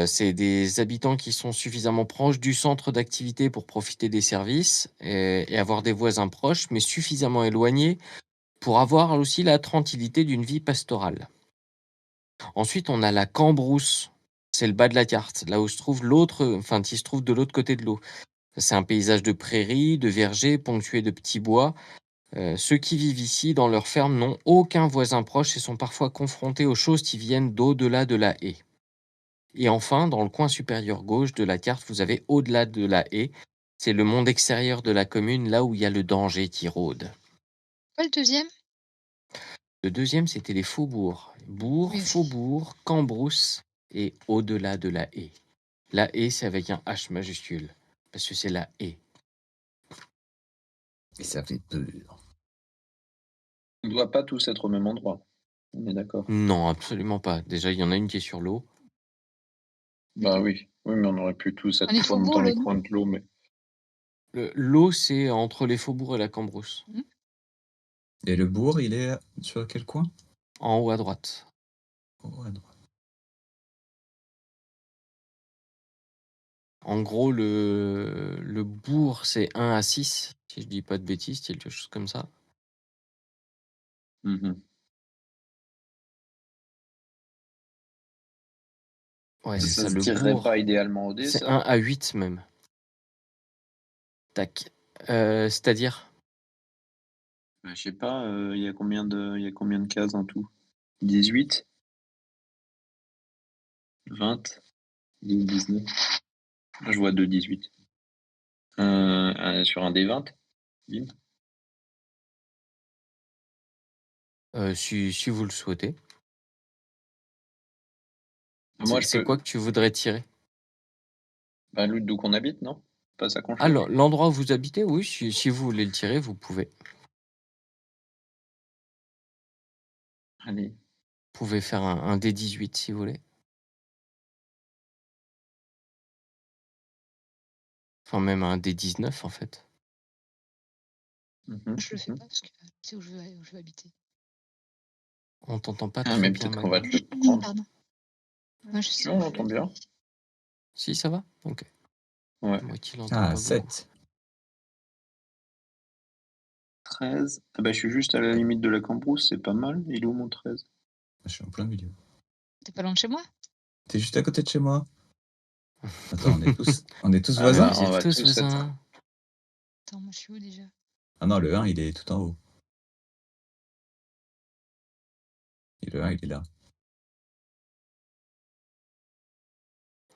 C'est des habitants qui sont suffisamment proches du centre d'activité pour profiter des services et avoir des voisins proches, mais suffisamment éloignés pour avoir aussi la tranquillité d'une vie pastorale. Ensuite, on a la Cambrousse. C'est le bas de la carte, là où se trouve qui se trouve de l'autre côté de l'eau. C'est un paysage de prairies, de vergers, ponctué de petits bois. Ceux qui vivent ici, dans leur ferme, n'ont aucun voisin proche et sont parfois confrontés aux choses qui viennent d'au-delà de la haie. Et enfin, dans le coin supérieur gauche de la carte, vous avez au-delà de la haie. C'est le monde extérieur de la commune, là où il y a le danger qui rôde.
Quoi, le deuxième?
Le deuxième, c'était les faubourgs. Bourg,
Oui.
faubourg, Cambrousse et au-delà de la haie. La haie, c'est avec un H majuscule, parce que c'est la haie.
Et ça fait peur.
On ne doit pas tous être au même endroit. On est d'accord.
Non, absolument pas. Déjà, il y en a une qui est sur l'eau.
Bah oui. Oui, mais on aurait pu tous être
Les faubourgs,
dans les
l'eau, non?
coins de l'eau, mais
L'eau, c'est entre les faubourgs et la Cambrousse,
Et le bourg, il est sur quel coin?
en haut à droite.
Oh, à droite.
En gros, le bourg, c'est 1 à 6, si je dis pas de bêtises, quelque chose comme ça.
Mhm.
Ouais, c'est
Ça
ça,
se
le
tirerait
bourg.
pas idéalement au dé,
C'est
ça?
1 à 8 même. Tac. C'est-à-dire?
Bah, je sais pas, il y a combien de cases en tout? 18? 20? 19? Je vois 2 18. Sur un des 20? Bim.
Si vous le souhaitez.
Moi,
C'est quoi que tu voudrais tirer?
Bah, l'autre d'où qu'on habite, non? Pas ça qu'on
Ah,
cherche?
l'endroit où vous habitez, oui, si vous voulez le tirer, vous pouvez.
Allez.
Vous pouvez faire un D18 si vous voulez. Enfin, même un D19 en fait.
Mhm,
Je le fais
mhm.
pas parce que c'est où je veux habiter.
On t'entend pas
Ah,
très
mais
bien,
peut-être qu'on va
Magma.
te le prendre.
Pardon. Moi, je
Si,
sais
on
pas.
l'entend bien.
Si, ça va? Ok.
Ouais.
Moi qui l'entends
Ah,
pas beaucoup.
7.
13. Ah bah, je suis juste à la limite de la Cambrousse, c'est pas mal. Il est où mon 13?
Je suis en plein milieu.
T'es pas loin de chez moi?
T'es juste à côté de chez moi. Attends, on est tous
Ah
voisins?
bah,
Vous
on
êtes
va
tous
tous
voisins.
Attends, moi, je suis où déjà?
Ah non, le 1, il est tout en haut. Et le 1, il est là.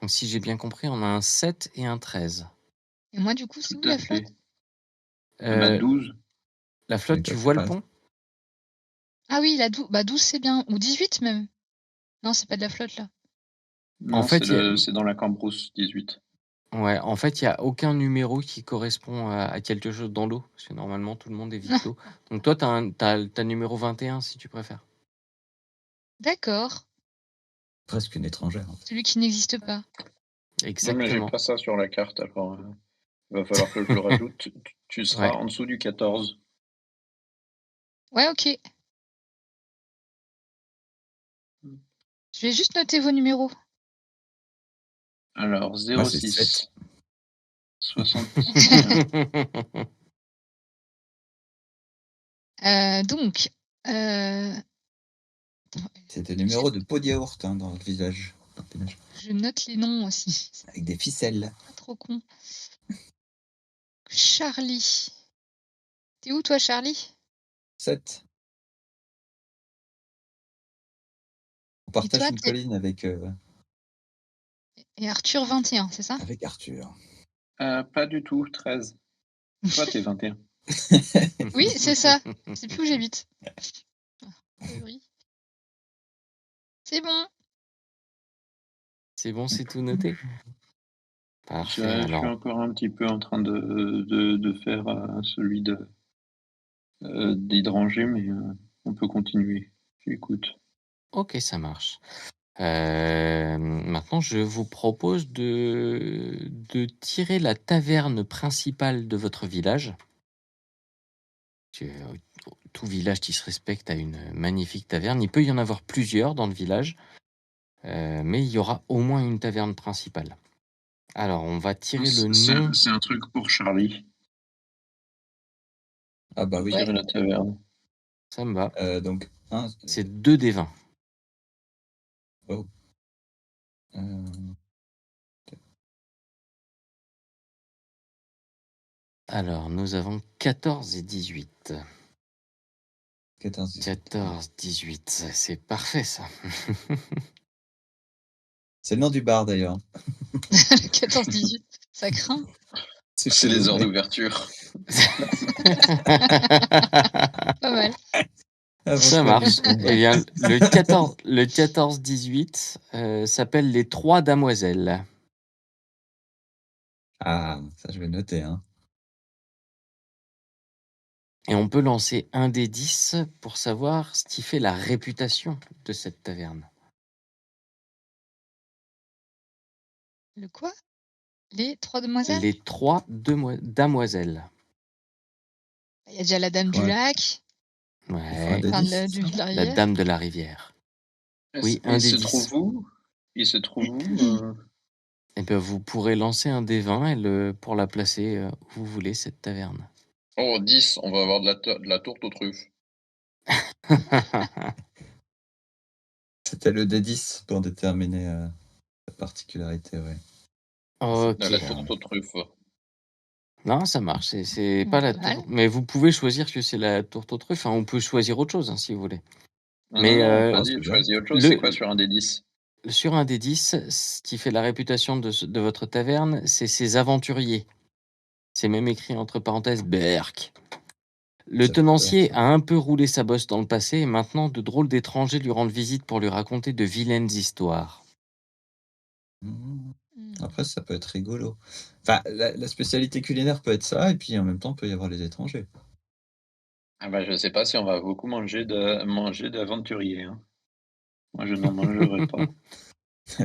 Donc, si j'ai bien compris, on a un 7 et un 13.
Et moi, du coup, c'est où
Tout à
la
fait.
flotte?
On a 12.
La flotte,
Et toi,
tu vois le
13.
pont?
Ah oui, la 12. Bah, 12, c'est bien. Ou 18 même. Non, c'est pas de la flotte, là.
Non,
fait,
c'est dans la Cambrousse, 18.
Ouais, en fait, il n'y a aucun numéro qui correspond à quelque chose dans l'eau. Parce que normalement, tout le monde évite l'eau. Donc toi, t'as le numéro 21 si tu préfères.
D'accord.
Presque une étrangère. En fait.
Celui qui n'existe pas.
Non, mais j'ai
Exactement.
pas ça sur la carte, alors il va falloir que je le rajoute. Tu seras
Ouais.
en dessous du 14.
Ouais, ok. Je vais juste noter vos numéros.
Alors,
Moi, c'est
06
7.
61.
Donc,
C'est des numéros de pots de yaourt dans le village. Dans le village.
je note les noms aussi. C'est
Avec des ficelles.
pas trop con. Charlie. T'es où, toi, Charlie?
7. On
Et
partage
toi,
une colline avec
Et Arthur 21, c'est ça?
Arthur.
Pas du tout, 13. Toi, t'es 21.
Oui, c'est ça. Je sais plus où j'habite. Ah, oui. C'est bon.
C'est bon, c'est tout noté.
Je
Parfait.
suis
Alors,
encore un petit peu en train de faire celui d'hydranger, mais on peut continuer. J'écoute.
ok, ça marche. Maintenant, je vous propose de tirer la taverne principale de votre village. Tout village qui se respecte a une magnifique taverne. Il peut y en avoir plusieurs dans le village, mais il y aura au moins une taverne principale. Alors, on va tirer le nom.
C'est un truc pour Charlie.
Ah bah oui.
Tirer la taverne.
Ça me va.
Donc, 1.
C'est 2 des 20.
Oh.
Alors, nous avons 14 et 18.
14, 18.
14, 18, c'est parfait ça.
C'est le nom du bar d'ailleurs.
14-18, ça craint.
C'est les heures d'ouverture.
Pas mal.
Ça marche. Eh bien, le 14-18 s'appelle les 3 damoiselles.
Ah, ça je vais noter. Hein.
Et on peut lancer un des 10 pour savoir ce qui fait la réputation de cette taverne.
Le quoi? Les 3 demoiselles?
Les 3 damoiselles.
Il y a déjà la dame du
Ouais.
lac.
Ouais.
Des
Enfin,
10,
la
ça.
La dame de la rivière. Oui, un
Il
des
se
10.
trouve où? Il se trouve où
Eh bien, vous pourrez lancer un des 20 pour la placer où vous voulez, cette taverne.
Oh, 10, on va avoir de la tourte aux truffes.
C'était le D10 pour déterminer la particularité, ouais.
Ok.
La tourte aux truffes.
Non, ça marche. C'est pas la
Pas mal.
tourte. Mais vous pouvez choisir que c'est la tourte aux truffes. Enfin, on peut choisir autre chose si vous voulez.
Non,
Mais
non, vas-y, choisis autre chose. C'est quoi sur un des 10?
Sur un des 10, ce qui fait la réputation de votre taverne, c'est ses aventuriers. C'est même écrit entre parenthèses Berk. Le
Ça fait
tenancier
peur, ça.
a un peu roulé sa bosse dans le passé et maintenant de drôles d'étrangers lui rendent visite pour lui raconter de vilaines histoires.
Après, ça peut être rigolo. Enfin, la spécialité culinaire peut être ça, et puis en même temps, peut y avoir les étrangers.
Ah bah, je sais pas si on va beaucoup manger d'aventuriers, hein. Moi, je n'en mangerai pas.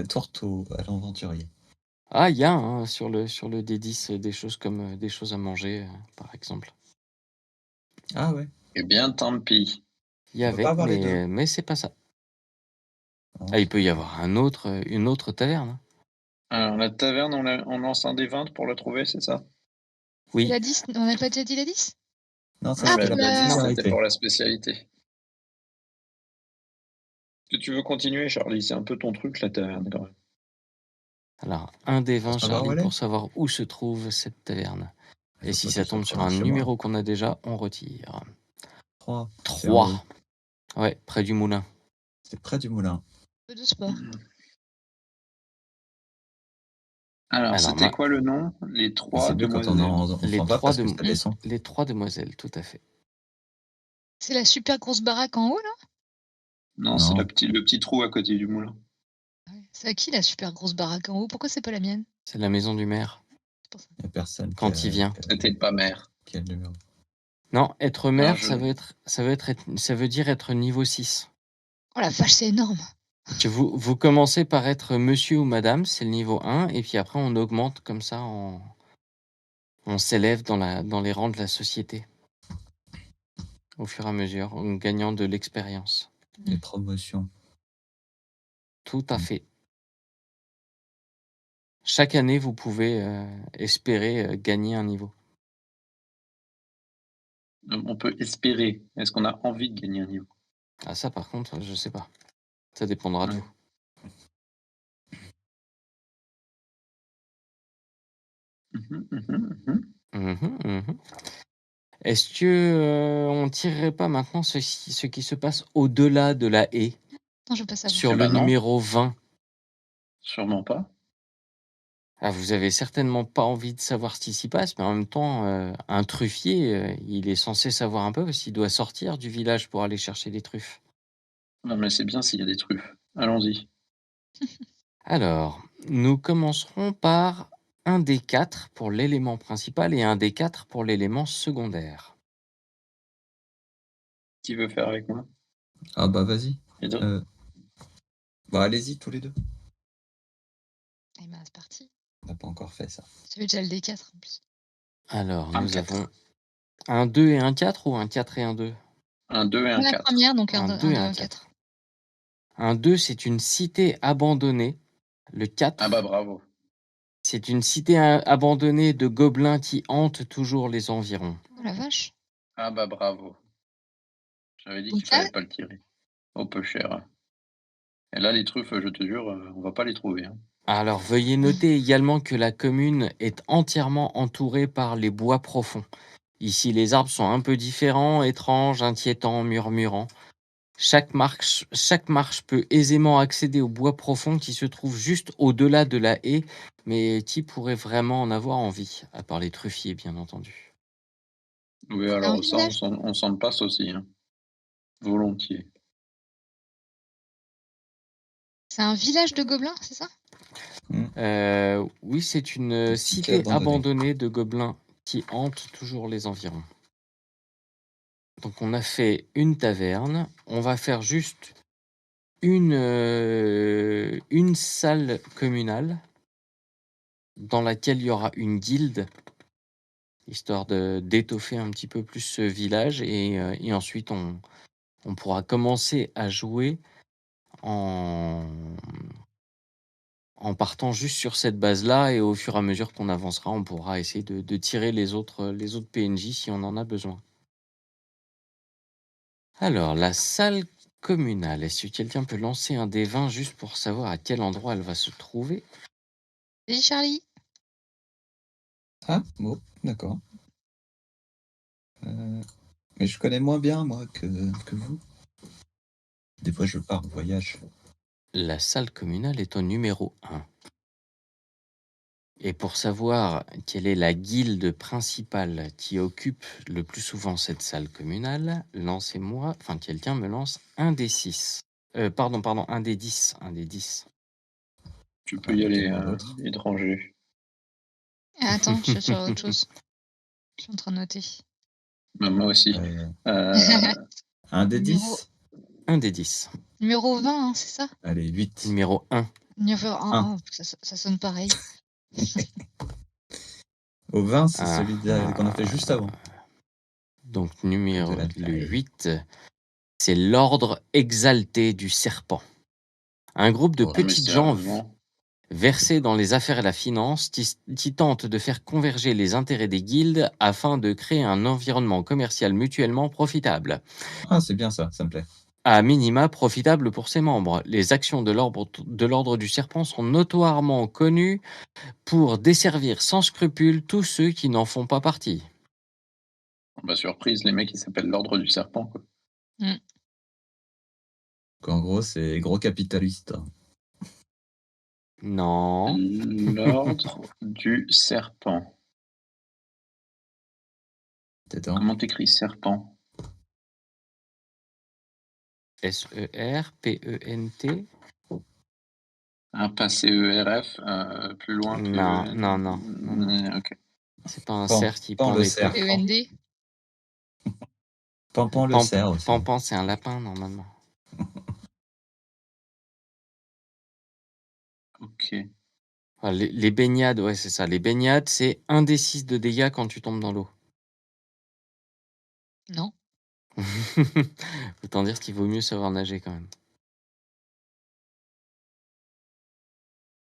Tourteau à l'aventurier.
Ah, il y a hein, sur le D10 des choses comme des choses à manger, par exemple.
Ah ouais,
Eh bien, tant pis.
Il y
on peut pas
avait,
avoir les deux.
mais c'est pas ça.
Non,
Ah, il
c'est
peut y
pas-
avoir une autre taverne. Hein.
Alors, la taverne, on lance un des 20 pour la trouver, c'est ça?
Et
Oui,
la 10, on n'a pas déjà dit la 10?
Non, ça
Ah,
Mais
c'était
pour
la
la 10,
la...
c'était
particularité.
pour la spécialité. Est-ce que tu veux continuer, Charlie? C'est un peu ton truc, la taverne, quand même.
alors un des
Pour
20,
savoir où
Charlie,
elle est.
pour savoir où se trouve cette taverne.
Il
Et
faut
si
pas
ça
que ça
tombe
soit
sur
loin
un
de chez moi.
numéro qu'on a déjà, on retire.
3. C'est en haut.
3. Ouais, près du moulin.
C'est près du moulin.
Peu de sport.
Alors,
Alors,
c'était quoi le nom? Les
Mais
3
c'est mieux quand on
demoiselles.
on s'en va parce que ça descend.
Les 3 demoiselles, tout à fait.
C'est la super grosse baraque en haut, là?
Non, c'est
Non.
le petit trou à côté du moulin.
C'est à qui, la super grosse baraque en haut? Pourquoi c'est pas la mienne?
C'est la maison du maire.
C'est pour ça.
Il n'y a personne
Quand il vient.
C'était pas mère.
qui a le numéro.
Non, être maire,
je-
ça veut dire être niveau 6.
Oh la vache, c'est énorme!
Que vous commencez par être monsieur ou madame, c'est le niveau 1, et puis après on augmente comme ça, on s'élève dans les rangs de la société. Au fur et à mesure, en gagnant de l'expérience.
Les promotions.
Tout à fait. Chaque année, vous pouvez espérer gagner un niveau.
On peut espérer. Est-ce qu'on a envie de gagner un niveau?
Ah ça par contre, je sais pas. Ça dépendra de
Ouais.
vous. Est-ce que on tirerait pas maintenant ce qui se passe au-delà de la haie,
Non, je veux pas savoir.
sur
Eh
le
ben non.
numéro 20?
Sûrement pas.
Ah, vous avez certainement pas envie de savoir ce qui s'y passe, mais en même temps, un truffier, il est censé savoir un peu parce qu'il doit sortir du village pour aller chercher des truffes.
Non, mais c'est bien s'il y a des truffes. Allons-y.
Alors, nous commencerons par un des 4 pour l'élément principal et un des 4 pour l'élément secondaire.
Qui veut faire avec moi?
Ah bah vas-y.
Les deux
Bah allez-y tous les deux.
Eh ben, c'est parti.
On n'a pas encore fait ça.
J'avais déjà le D4 en plus.
Alors,
Un
nous
4.
avons un 2 et un 4 ou un 4 et un 2?
Un 2 et un
La
4.
première, donc un
Un
2,
2 et un 4. Un 2, c'est une cité abandonnée. Le 4,
Ah bah bravo.
c'est une cité abandonnée de gobelins qui hantent toujours les environs.
Oh la vache.
Ah bah bravo. J'avais dit
Donc
qu'il
là,
fallait pas le tirer. Oh, peu cher. Et là, les truffes, je te jure, on va pas les trouver, hein.
Alors, veuillez noter également que la commune est entièrement entourée par les bois profonds. Ici, les arbres sont un peu différents, étranges, inquiétants, murmurants. Chaque marche peut aisément accéder au bois profond qui se trouve juste au-delà de la haie, mais qui pourrait vraiment en avoir envie, à part les truffiers, bien entendu.
Oui,
c'est un
alors ça,
village.
on s'en passe aussi, hein. Volontiers.
C'est un village de gobelins, c'est ça?
Oui, c'est une
cité
cité abandonnée de gobelins qui hantent toujours les environs. Donc on a fait une taverne, on va faire juste une salle communale dans laquelle il y aura une guilde, histoire d'étoffer un petit peu plus ce village, et ensuite on pourra commencer à jouer en partant juste sur cette base-là, et au fur et à mesure qu'on avancera, on pourra essayer de tirer les autres PNJ si on en a besoin. Alors, la salle communale, est-ce que quelqu'un peut lancer un des 20 juste pour savoir à quel endroit elle va se trouver?
Vas-y, Charlie.
Ah bon, d'accord. Mais je connais moins bien moi que vous. Des fois je pars en voyage.
La salle communale est au numéro 1. Et pour savoir quelle est la guilde principale qui occupe le plus souvent cette salle communale, quelqu'un me lance un des 6. Pardon, un des 10. Un des 10.
Tu peux y aller,
quelqu'un d'autre.
étranger.
Attends, je suis sur autre chose. Je suis en train de noter.
Bah, moi aussi.
Un des
Numéro-
10.
Un des 10.
Numéro 20, hein, c'est ça?
Allez, 8.
Numéro 1.
Numéro 1,
Un.
ça sonne pareil.
Au 20, c'est
Ah,
celui qu'on a fait juste avant.
Donc, numéro
De la
le
taille.
8, c'est l'ordre exalté du serpent. Un groupe de
Oh, mais
petites gens
sérieusement.
versés dans les affaires et la finance qui tentent de faire converger les intérêts des guildes afin de créer un environnement commercial mutuellement profitable.
Ah, c'est bien ça me plaît.
À minima profitable pour ses membres. Les actions de l'ordre du serpent sont notoirement connues pour desservir sans scrupule tous ceux qui n'en font pas partie.
Bah, surprise, les mecs, ils s'appellent l'Ordre du Serpent, quoi.
Donc, en gros, c'est gros capitaliste.
Non.
L'Ordre du Serpent.
T'étends.
Comment t'écris serpent?
S-E-R-P-E-N-T.
Ah, pas C-E-R-F, plus loin que...
Non.
Ok.
C'est pas un
Pan-
cerf qui
pan
pend
le
des
cerf.
trucs.
END.
Pampan le cerf aussi.
Pampan, c'est un lapin normalement.
Ok.
Enfin, les baignades, ouais, c'est ça. Les baignades, c'est 1 des 6 de dégâts quand tu tombes dans l'eau.
Non.
Autant dire qu'il vaut mieux savoir nager quand même.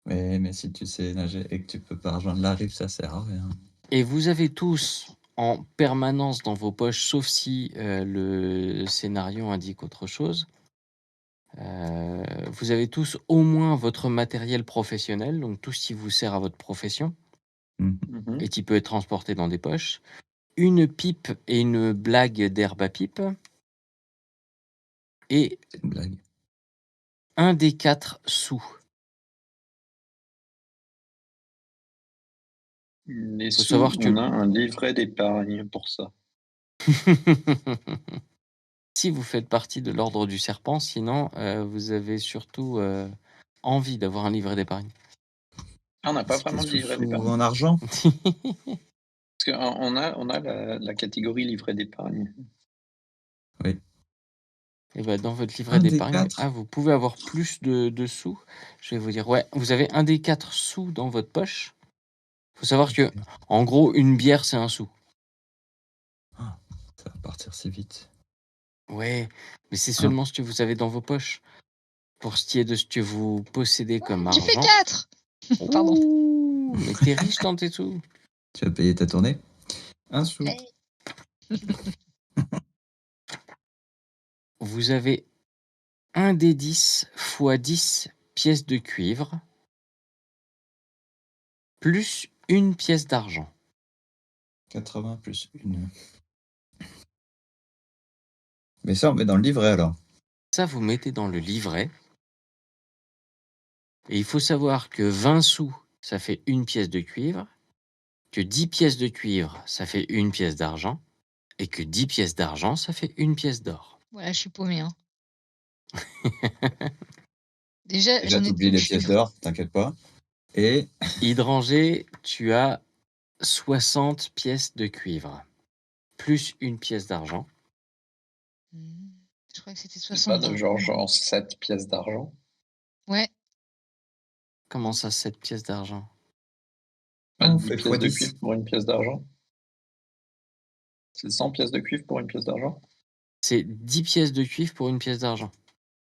Mais si tu sais nager et que tu peux pas rejoindre la rive, ça sert à rien.
Et vous avez tous en permanence dans vos poches, sauf si le scénario indique autre chose, vous avez tous au moins votre matériel professionnel, donc tout ce qui vous sert à votre profession
Mhm.
et qui peut être transporté dans des poches, une pipe et une blague d'herbe à pipe, et
C'est une blague.
1 des 4 sous.
Les
Faut
sous,
savoir que-
on a un livret d'épargne pour ça.
Si vous faites partie de l'ordre du serpent, sinon vous avez surtout envie d'avoir un livret d'épargne.
Ah, on n'a pas
Est-ce qu'il y
vraiment
a
de livret
sous
d'épargne?
en argent?
Parce qu'on a la catégorie livret d'épargne.
Oui.
Et ben dans votre livret
Un des
d'épargne,
4.
vous pouvez avoir plus de sous. Je vais vous dire, ouais, vous avez 1 des 4 sous dans votre poche. Faut savoir que, en gros, une bière, c'est 1 sou.
Ça va partir si vite.
Ouais, mais c'est seulement ce que vous avez dans vos poches. Pour ce qui est de ce que vous possédez comme
J'ai fait
argent.
4. Pardon.
Ouh, mais t'es riche dans tes sous.
Tu vas payer ta tournée? Un sou.
Vous avez 1 des 10 fois 10 pièces de cuivre, plus une pièce d'argent.
80 plus une. Mais ça, on met dans le livret alors.
Ça, vous mettez dans le livret. Et il faut savoir que 20 sous, ça fait une pièce de cuivre, que 10 pièces de cuivre, ça fait une pièce d'argent, et que 10 pièces d'argent, ça fait une pièce d'or.
Voilà, je suis paumée. Hein. Déjà,
Déjà,
j'en ai
t'oublies les
aucune.
pièces d'or, t'inquiète pas. Et
Hydrangé, tu as 60 pièces de cuivre, plus une pièce d'argent.
Je crois que c'était
C'est pas
60.
de genre 7 pièces d'argent.
Ouais.
Comment ça, 7 pièces d'argent?
Pas
on
10
fait
pièces de
x10.
cuivre pour une pièce d'argent. C'est 100 pièces de cuivre pour une pièce d'argent.
C'est 10 pièces de cuivre pour une pièce d'argent.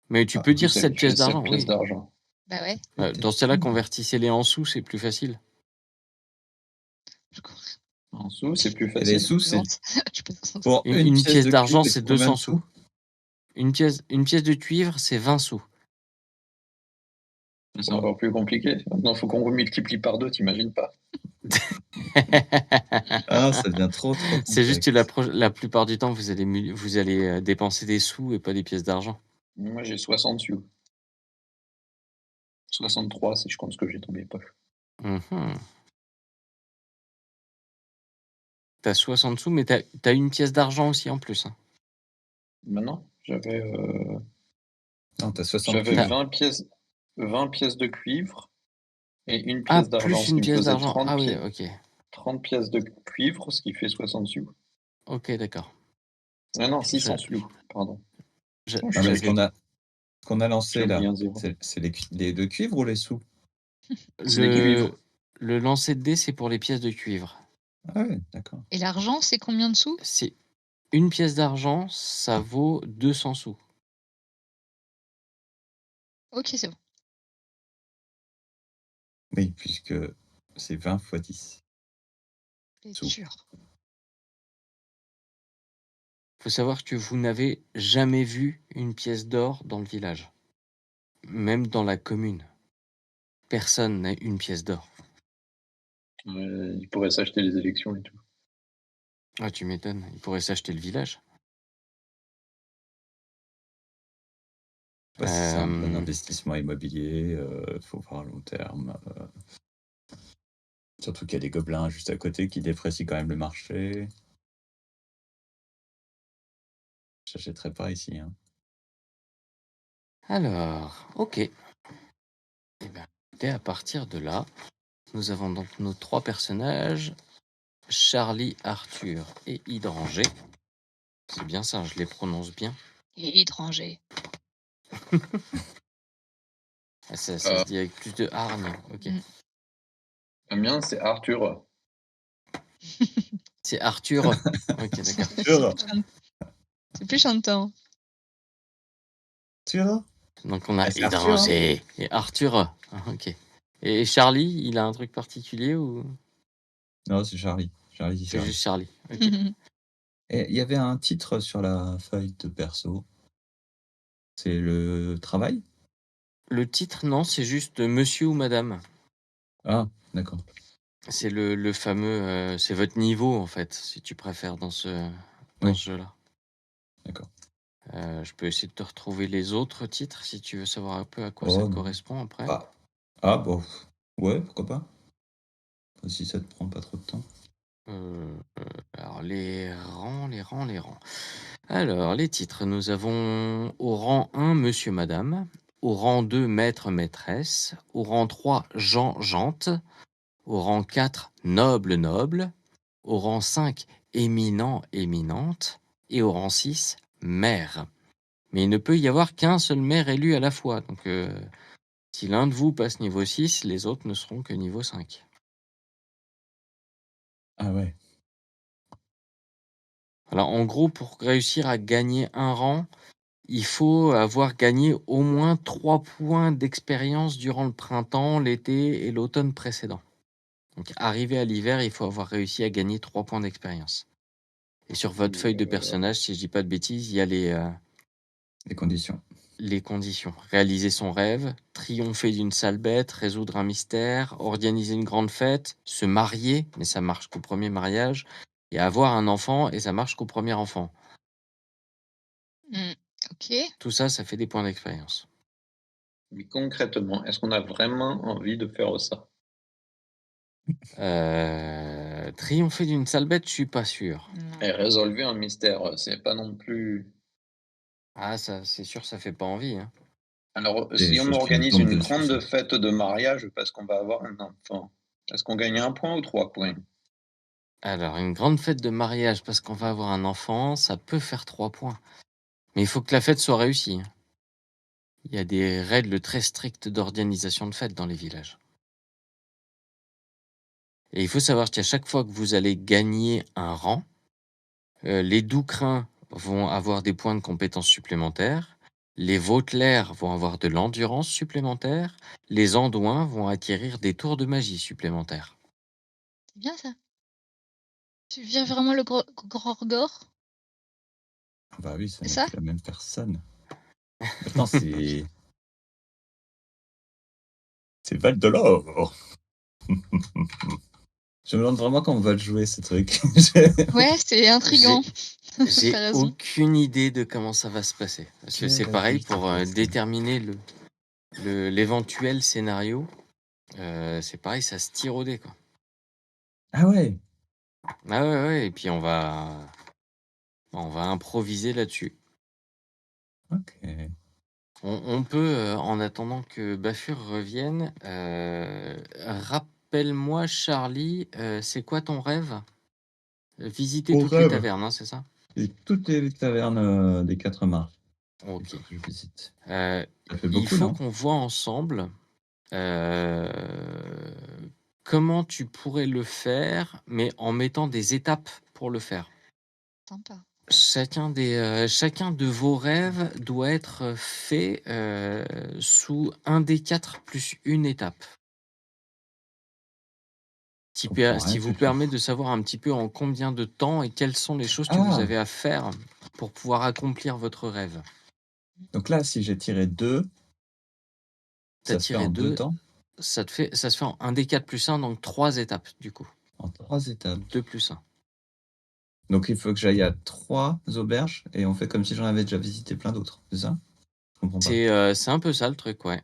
Mais tu
Ah,
peux dire
Ça
7
fait
pièces
7
d'argent,
pièces
oui.
d'argent.
Bah ouais.
Dans ce cas-là, convertissez-les en sous, c'est plus facile.
Je crois.
En sous, c'est plus
Et les
facile.
sous, c'est
Je plaisante.
pour
Une pièce
de
d'argent,
cuivre,
c'est
combien
200
de
sous. Une pièce de cuivre, c'est 20 sous.
C'est encore plus compliqué. Maintenant, il faut qu'on multiplie par 2, t'imagines pas?
Ah, ça devient trop
C'est juste que
complexe.
la plupart du temps, vous allez dépenser des sous et pas des pièces d'argent.
Moi, j'ai 60 sous. 63, si je compte ce que j'ai dans mes poches.
Mhm. T'as 60 sous, mais t'as une pièce d'argent aussi en plus. Hein.
Maintenant, j'avais
Non, t'as 60
j'avais
cuivres.
20 pièces de cuivre Et une
Ah,
pièce d'argent,
plus
ce
une
qui me
pièce
faisait
d'argent.
30
Ah oui,
pièces.
ok.
30 pièces de cuivre, ce qui fait 60 sous.
Ok, d'accord.
Ah non,
Je-
600 sous, pardon.
je-
Oh, je
Ah, mais
suis
ce
J'avais
qu'on a
j'ai
lancé là,
oublié un zéro.
c'est les deux cuivres ou les sous?
C'est des cuivres.
le lancer de dés, c'est pour les pièces de cuivre.
Ah ouais, d'accord.
Et l'argent, c'est combien de sous?
C'est une pièce d'argent, ça vaut 200 sous.
Ok, c'est bon.
Oui, puisque c'est 20 fois 10.
C'est
Sous.
sûr.
Faut savoir que vous n'avez jamais vu une pièce d'or dans le village. Même dans la commune. Personne n'a une pièce d'or.
Il pourrait s'acheter les élections et tout.
Ah, tu m'étonnes, il pourrait s'acheter le village.
Je sais pas si c'est un bon
Euh,
investissement immobilier, faut voir à long terme. Surtout qu'il y a des gobelins juste à côté qui déprécient quand même le marché. J'achèterais pas ici. Hein.
Alors, ok. Eh bien, écoutez, à partir de là, nous avons donc nos trois personnages, Charlie, Arthur et Hydrangé. C'est bien ça, je les prononce bien.
Et étranger.
Ah, ça se dit avec plus de hargne. Ok.
Mm.
Le mien, c'est Arthur.
C'est Arthur. Ok, d'accord.
Arthur.
C'est plus chantant.
Arthur.
Donc on a
Ah, c'est Arthur,
Hydrangé et Arthur. Ah, ok. Et Charlie, il a un truc particulier ou
Non, c'est Charlie. Charlie,
c'est juste Charlie? Ok.
Et il y avait un titre sur la feuille de perso. C'est le travail?
Le titre, non, c'est juste Monsieur ou Madame.
Ah, d'accord.
C'est le fameux, c'est votre niveau en fait, si tu préfères dans ce
Oui.
jeu-là.
D'accord.
Je peux essayer de te retrouver les autres titres si tu veux savoir un peu à quoi
Oh,
ça
non.
correspond après.
Bon. Ouais, pourquoi pas. Si ça te prend pas trop de temps.
Alors les rangs. Alors les titres, nous avons au rang 1 Monsieur Madame, au rang 2 Maître Maîtresse, au rang 3 Jean Jante, au rang 4 Noble, au rang 5 Éminent Éminente et au rang 6 Maire. Mais il ne peut y avoir qu'un seul maire élu à la fois. Donc si l'un de vous passe niveau 6, les autres ne seront que niveau 5.
Ah ouais.
Alors en gros, pour réussir à gagner un rang, il faut avoir gagné au moins 3 points d'expérience durant le printemps, l'été et l'automne précédent. Donc arrivé à l'hiver, il faut avoir réussi à gagner 3 points d'expérience. Et sur votre feuille de personnage, si je dis pas de bêtises, il y a
Les conditions.
les conditions. Réaliser son rêve, triompher d'une sale bête, résoudre un mystère, organiser une grande fête, se marier, mais ça marche qu'au premier mariage, et avoir un enfant, et ça marche qu'au premier enfant.
Ok.
Tout ça, ça fait des points d'expérience.
Mais concrètement, est-ce qu'on a vraiment envie de faire ça?
Triompher d'une sale bête, je suis pas sûr.
Non.
Et résolver un mystère, c'est pas non plus...
Ah, ça, c'est sûr, ça fait pas envie. Hein.
Alors,
Des
si on
choses qui nous
organise
tombent
une
dessus,
grande
ça.
fête de mariage parce qu'on va avoir un enfant, est-ce qu'on gagne 1 point ou 3 points?
Alors, une grande fête de mariage parce qu'on va avoir un enfant, ça peut faire 3 points. Mais il faut que la fête soit réussie. Hein. Il y a des règles très strictes d'organisation de fête dans les villages. Et il faut savoir qu'à chaque fois que vous allez gagner un rang, les doucrins vont avoir des points de compétences supplémentaires, les vautelaires vont avoir de l'endurance supplémentaire, les andouins vont acquérir des tours de magie supplémentaires.
C'est bien ça. Tu viens vraiment le Gorgor?
Bah oui, ça
C'est
n'est
ça?
plus la même personne. Maintenant, c'est. C'est Val de l'Or. Je me demande vraiment comment on va le jouer, ce truc.
Ouais, c'est intriguant.
J'ai
T'as raison.
aucune idée de comment ça va se passer. Parce que c'est
Quel
pareil
adulte
pour
est-ce?
déterminer l'éventuel scénario. C'est pareil, ça se tire au dé, quoi.
Ah ouais.
Ah ouais, et puis on va improviser là-dessus.
Ok.
On peut, en attendant que Bafur revienne, rappelle-moi Charlie, c'est quoi ton rêve? Visiter
Mon
toutes les
rêve.
tavernes, hein, c'est ça?
Et toutes les tavernes des 4 marches, il
OK.
faut que je visite.
Ça
fait
il
beaucoup,
faut
non?
qu'on voit ensemble, comment tu pourrais le faire, mais en mettant des étapes pour le faire.
Sympa.
Chacun de vos rêves doit être fait, sous un des 4 plus une étape.
Je comprends
Ce qui
rien
vous
du tout.
permet de savoir un petit peu en combien de temps et quelles sont les choses que vous
Ah!
avez à faire pour pouvoir accomplir votre rêve.
Donc là, si j'ai tiré 2,
Tu as
ça se fait
tiré
en 2
2,
temps?
ça se fait en un des 4 plus 1, donc 3 étapes du coup.
En 3 étapes.
2 plus 1.
Donc il faut que j'aille à 3 auberges et on fait comme si j'en avais déjà visité plein d'autres, c'est ça? Je comprends pas.
C'est un peu ça le truc, ouais.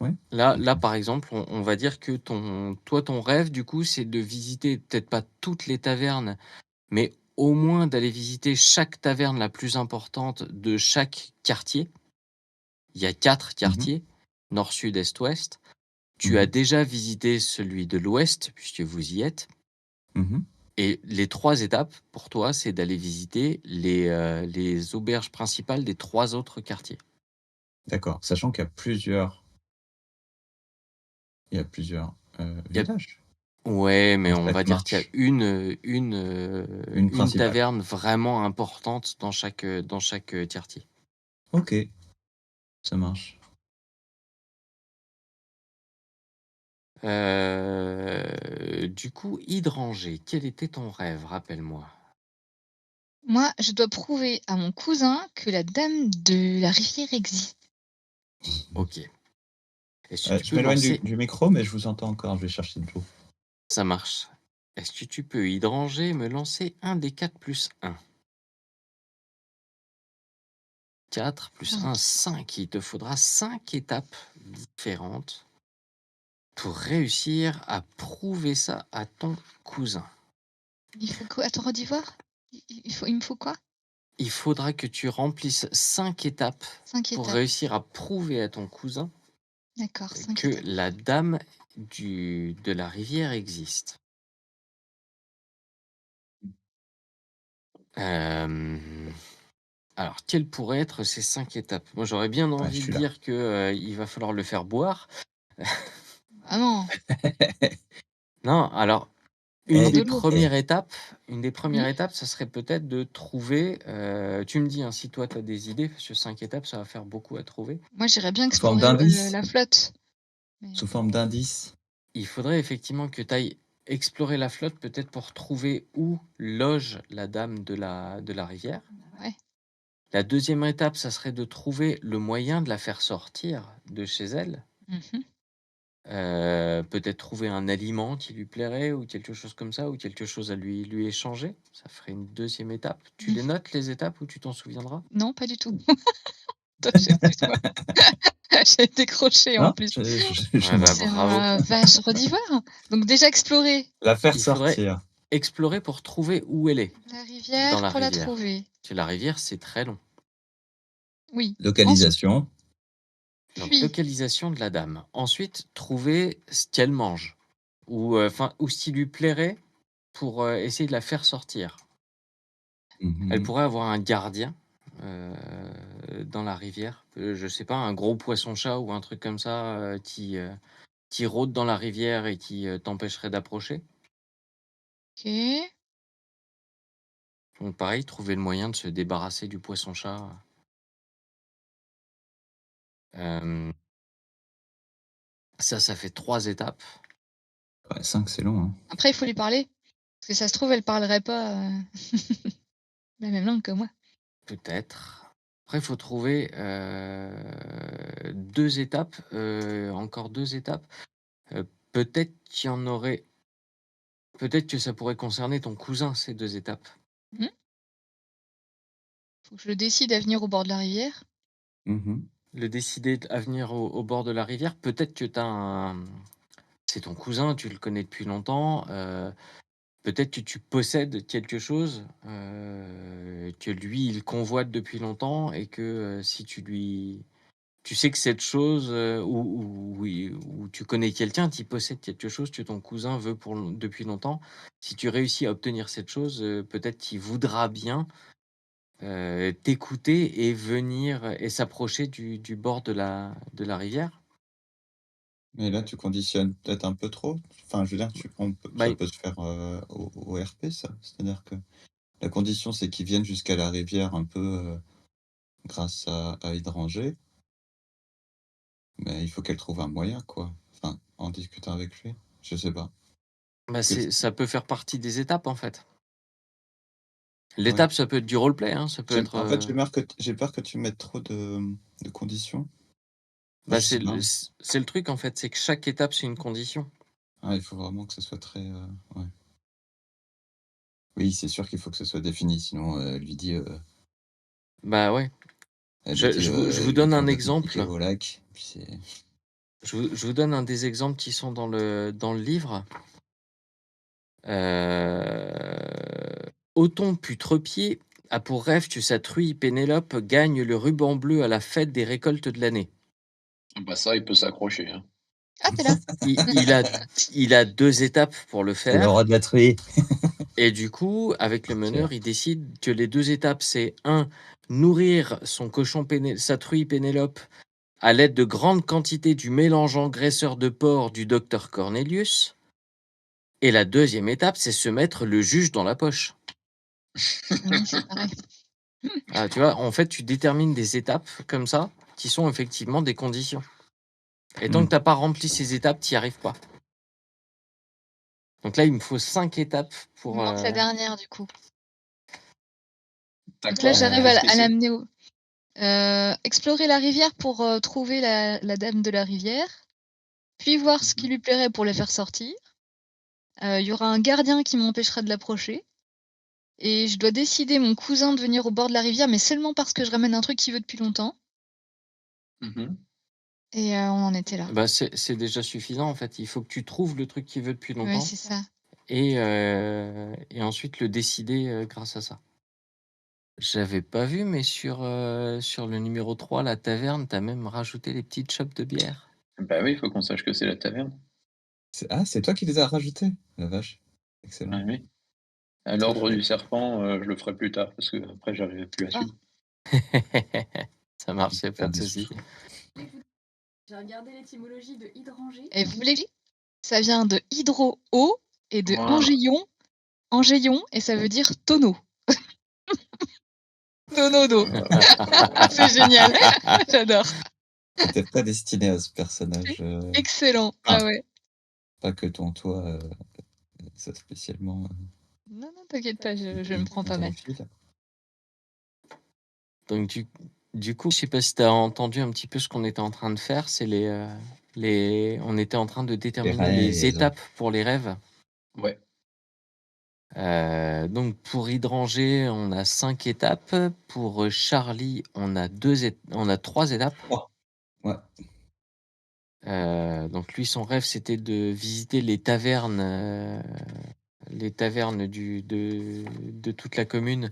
Ouais?
Là,
OK.
par exemple, on va dire que ton rêve, du coup, c'est de visiter peut-être pas toutes les tavernes, mais au moins d'aller visiter chaque taverne la plus importante de chaque quartier. Il y a 4
Mmh.
quartiers, nord, sud, est, ouest. Tu as
Mmh.
déjà visité celui de l'ouest, puisque vous y êtes.
Mmh.
Et les 3 étapes, pour toi, c'est d'aller visiter les auberges principales des 3 autres quartiers.
D'accord, sachant qu'il y a plusieurs,
Il y a
villages
Ouais, mais
dans
on va
chaque
dire qu'il y a
marche?
une
Une principale.
taverne vraiment importante dans chaque, quartier.
OK, ça marche.
Du coup, Hydranger, quel était ton rêve? Rappelle-moi.
Moi, je dois prouver à mon cousin que la dame de la rivière existe.
OK. Est-ce que tu
Je
peux
m'éloigne du
lancer
du micro, mais je vous entends encore, je vais chercher de l'eau.
Ça marche. Est-ce que tu peux, Hydranger, me lancer un des 4 plus 1? 4 plus 1,
5.
5. Il te faudra 5 étapes différentes pour réussir à prouver ça à ton cousin.
Il faut quoi? Attends, redis voir. Il me faut quoi?
Il faudra que tu remplisses 5 étapes
5
pour
étapes.
réussir à prouver à ton cousin
D'accord, 5
que
étapes.
la dame de la rivière existe. Hem, alors, quelles pourraient être ces 5 étapes? Moi, j'aurais bien
Ouais, je
envie de
suis là.
dire que, il va falloir le faire boire.
Ah non,
Non, alors,
boire
Eh,
de l'eau.
une des
Mmh.
premières étapes, ça serait peut-être de trouver, tu me dis, hein, si toi tu as des idées, parce que 5 étapes, ça va faire beaucoup à trouver.
Moi, j'irais bien
sous forme
explorer,
d'indice?
la flotte. Mais
Sous forme d'indice?
Il faudrait effectivement que tu ailles explorer la flotte, peut-être pour trouver où loge la dame de la rivière.
ouais.
La deuxième étape, ça serait de trouver le moyen de la faire sortir de chez elle.
Mmh.
Peut-être trouver un aliment qui lui plairait ou quelque chose comme ça, ou quelque chose à lui échanger. Ça ferait une deuxième étape. Tu
Mmh.
les notes les étapes ou tu t'en souviendras?
Non, pas du tout. Toi, excuse-moi. J'ai décroché en
Non,
plus.
je
Ouais,
m'en
bah,
C'est
bravo.
un vache redis voir. Donc déjà explorer
la faire
Il faudrait
sortir.
explorer pour trouver où elle est
la
dans
rivière
la
pour la
rivière.
trouver.
Parce que la rivière, c'est très long.
Oui. Ensuite,
Localisation.
Donc,
puis
localisation de la dame. Ensuite, trouver ce qu'elle mange ou ce qui lui plairait pour, essayer de la faire sortir. Elle
Mmh.
pourrait avoir un gardien, dans la rivière, je sais pas, un gros poisson-chat ou un truc comme ça, qui rôde dans la rivière et qui, t'empêcherait d'approcher.
OK.
Donc pareil, trouver le moyen de se débarrasser du poisson-chat. Hem, Ça fait 3 étapes,
Ouais, 5 c'est long, hein.
Après, il faut lui parler. Parce que ça se trouve, elle parlerait pas, la même langue que moi.
peut-être. Après, il faut trouver, 2 étapes, encore 2 étapes. Peut-être qu'il y en aurait peut-être que ça pourrait concerner ton cousin, ces 2 étapes.
Mmh. Faut que je décide à venir au bord de la rivière.
Mmh.
Le décider à venir au bord de la rivière, peut-être que tu as c'est ton cousin, tu le connais depuis longtemps, peut-être que tu possèdes quelque chose, que lui, il convoite depuis longtemps et que, si tu lui Tu sais que cette chose, oui, ou tu connais quelqu'un, tu possèdes quelque chose que ton cousin veut depuis longtemps. Si tu réussis à obtenir cette chose, peut-être qu'il voudra bien, t'écouter et venir et s'approcher du bord de la rivière.
Mais là, tu conditionnes peut-être un peu trop. Enfin, je veux dire,
Bah,
ça peut se faire, au RP ça. C'est-à-dire que la condition, c'est qu'ils viennent jusqu'à la rivière un peu, grâce à Hydranger, mais il faut qu'elle trouve un moyen, quoi. Enfin, en discutant avec lui, je sais pas. Parce que
ça peut faire partie des étapes, en fait.
ouais.
L'étape, ça peut être du roleplay, hein, ça peut être,
En fait, j'ai peur que tu mettes trop de conditions. Enfin,
bah,
je sais pas.
c'est le truc, en fait, c'est que chaque étape, c'est une condition.
Ah, il faut vraiment que ce soit très, ouais. Oui, c'est sûr qu'il faut que ce soit défini, sinon,
Bah, ouais.
elle lui
Je
dit,
je vous je vous donne
«Va
un
te piquer
exemple.
au lac», puis c'est
Je vous donne un des exemples qui sont dans le livre. Othon Putrepied a pour rêve que sa truie Pénélope gagne le ruban bleu à la fête des récoltes de l'année.
Bah ça, il peut s'accrocher. Hein.
Ah, t'es là.
Il a 2 étapes pour le
c'est le
faire
roi de la truie.
et du coup, avec le
Tiens.
meneur, il décide que les 2 étapes, c'est 1, nourrir sa truie Pénélope à l'aide de grandes quantités du mélange engraisseur de porc du docteur Cornelius, et la 2e étape, c'est se mettre le juge dans la poche.
Oui, c'est pareil.
Ah, tu vois, en fait, tu détermines des étapes comme ça, qui sont effectivement des conditions. Et tant
Mmh.
que tu as pas rempli ces étapes, tu y arrives pas. Donc là, il me faut 5 étapes
Il
pour,
me manque la dernière, du coup.
T'as
Donc là,
quoi?
j'arrive
Qu'est-ce
à
que c'est?
l'amener explorer la rivière pour trouver la dame de la rivière, puis voir ce qui lui plairait pour les faire sortir. Il y aura un gardien qui m'empêchera de l'approcher. Et je dois décider mon cousin de venir au bord de la rivière, mais seulement parce que je ramène un truc qu'il veut depuis longtemps.
Mhm.
Et on en était là.
bah, c'est déjà suffisant, en fait. Il faut que tu trouves le truc qu'il veut depuis
Oui,
longtemps
c'est ça.
et ensuite le décider grâce à ça. J'avais pas vu, mais sur le numéro 3, la taverne, tu as même rajouté les petites chopes de bière.
Bah oui, il faut qu'on sache que c'est la taverne.
C'est toi qui les as rajoutés? La vache,
Ah
excellent.
oui. À
Très
l'ordre
fort.
du serpent, je le ferai plus tard parce que après j'arriverai plus à
Ah.
suivre.
Ça marche, y a pas
Faire
de
des
souci.
sous.
J'ai regardé l'étymologie de hydranger.
Et vous voulez ça vient de hydro-eau et de
Voilà.
angéillon, et ça veut dire tonneau. Tonneau d'eau. C'est génial. J'adore.
C'était prédestiné à ce personnage,
Excellent.
enfin,
Ah ouais.
pas que toi, ça spécialement,
Non, non, t'inquiète pas, je me prends pas mal.
hydrophile.
Donc du coup, je sais pas si tu as entendu un petit peu ce qu'on était en train de faire, c'est on était en train de déterminer les
rêves.
étapes pour les rêves.
Ouais.
Donc pour Hydranger, on a 5 étapes. Pour Charlie, on a 3 étapes.
Oh, ouais.
Donc lui, son rêve, c'était de visiter les tavernes de toute la commune.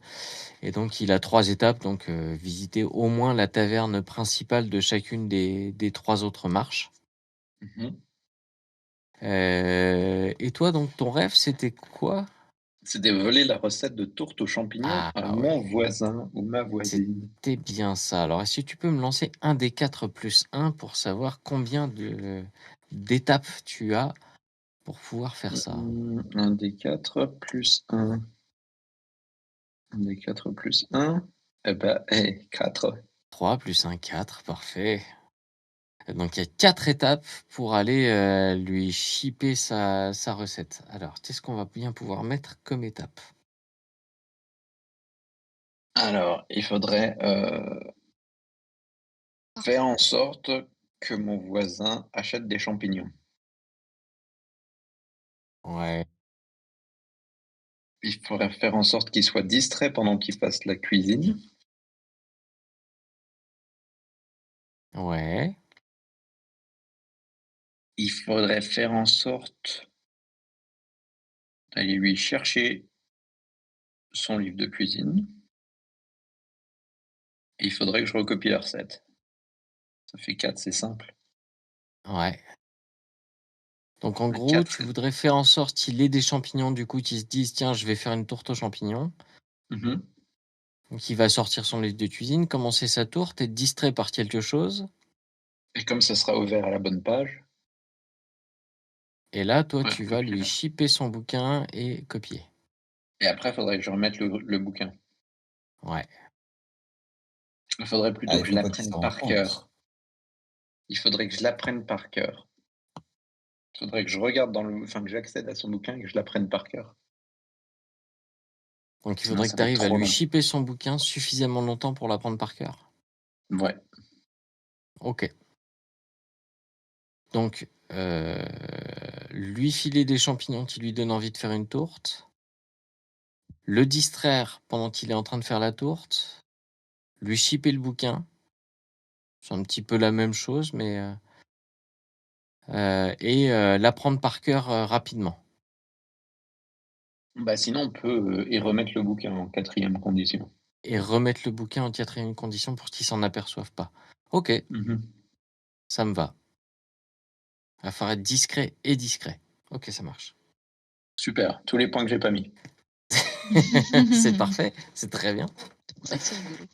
Et donc il a 3 étapes, donc visiter au moins la taverne principale de chacune des 3 autres marches.
Mhm.
Et toi, donc ton rêve, c'était quoi?
C'était voler la recette de tourte aux champignons
Ah
à
ouais,
mon voisin ou ma voisine.
c'était bien ça. Alors, est-ce que tu peux me lancer un des 4 plus 1 pour savoir combien d'étapes tu as pour pouvoir faire ça?
Un des 4 plus 1. Un des 4 plus 1. Eh ben, 4.
3 plus 1, 4, parfait. Donc, il y a 4 étapes pour aller lui shipper sa recette. Alors, qu'est-ce qu'on va bien pouvoir mettre comme étape?
Alors, il faudrait faire en sorte que mon voisin achète des champignons.
Ouais,
Il faudrait faire en sorte qu'il soit distrait pendant qu'il fasse la cuisine.
ouais,
Il faudrait faire en sorte d'aller lui chercher son livre de cuisine. Et il faudrait que je recopie la recette. Ça fait 4, c'est simple.
Ouais. Donc en
Mais
gros,
4,
tu
c'est...
voudrais faire en sorte qu'il ait des champignons, du coup, qu'il se dise, tiens, je vais faire une tourte aux champignons.
Mhm.
Donc il va sortir son livre de cuisine, commencer sa tourte, être distrait par quelque chose.
Et comme ça sera ouvert à la bonne page,
Et là, toi,
ouais,
tu vas
copier
lui
là.
shipper son bouquin et copier.
Et après, il faudrait que je remette le bouquin.
Ouais.
Il faudrait
Ah,
plutôt
il
que je
faut pas qu'il
l'apprenne
s'en rende
par
compte.
cœur. Il faudrait que je l'apprenne par cœur. Il faudrait que je regarde que j'accède à son bouquin et que je l'apprenne par cœur.
Donc il
Sinon,
faudrait que
ça
tu
va être
arrives à
trop
lui
long.
shipper son bouquin suffisamment longtemps pour l'apprendre par cœur.
Ouais.
Ok. Donc, lui filer des champignons qui lui donnent envie de faire une tourte, le distraire pendant qu'il est en train de faire la tourte, lui shipper le bouquin. C'est un petit peu la même chose, mais l'apprendre par cœur rapidement.
Bah, sinon, on peut y remettre le bouquin en 4e condition.
Et remettre le bouquin en 4e condition pour qu'il s'en aperçoive pas. Ok,
Mhm.
ça me va. Il va falloir être discret et discret. Ok, ça marche.
Super. Tous les points que j'ai pas mis.
C'est parfait, c'est très bien.
C'est pour ça que c'est rigolo.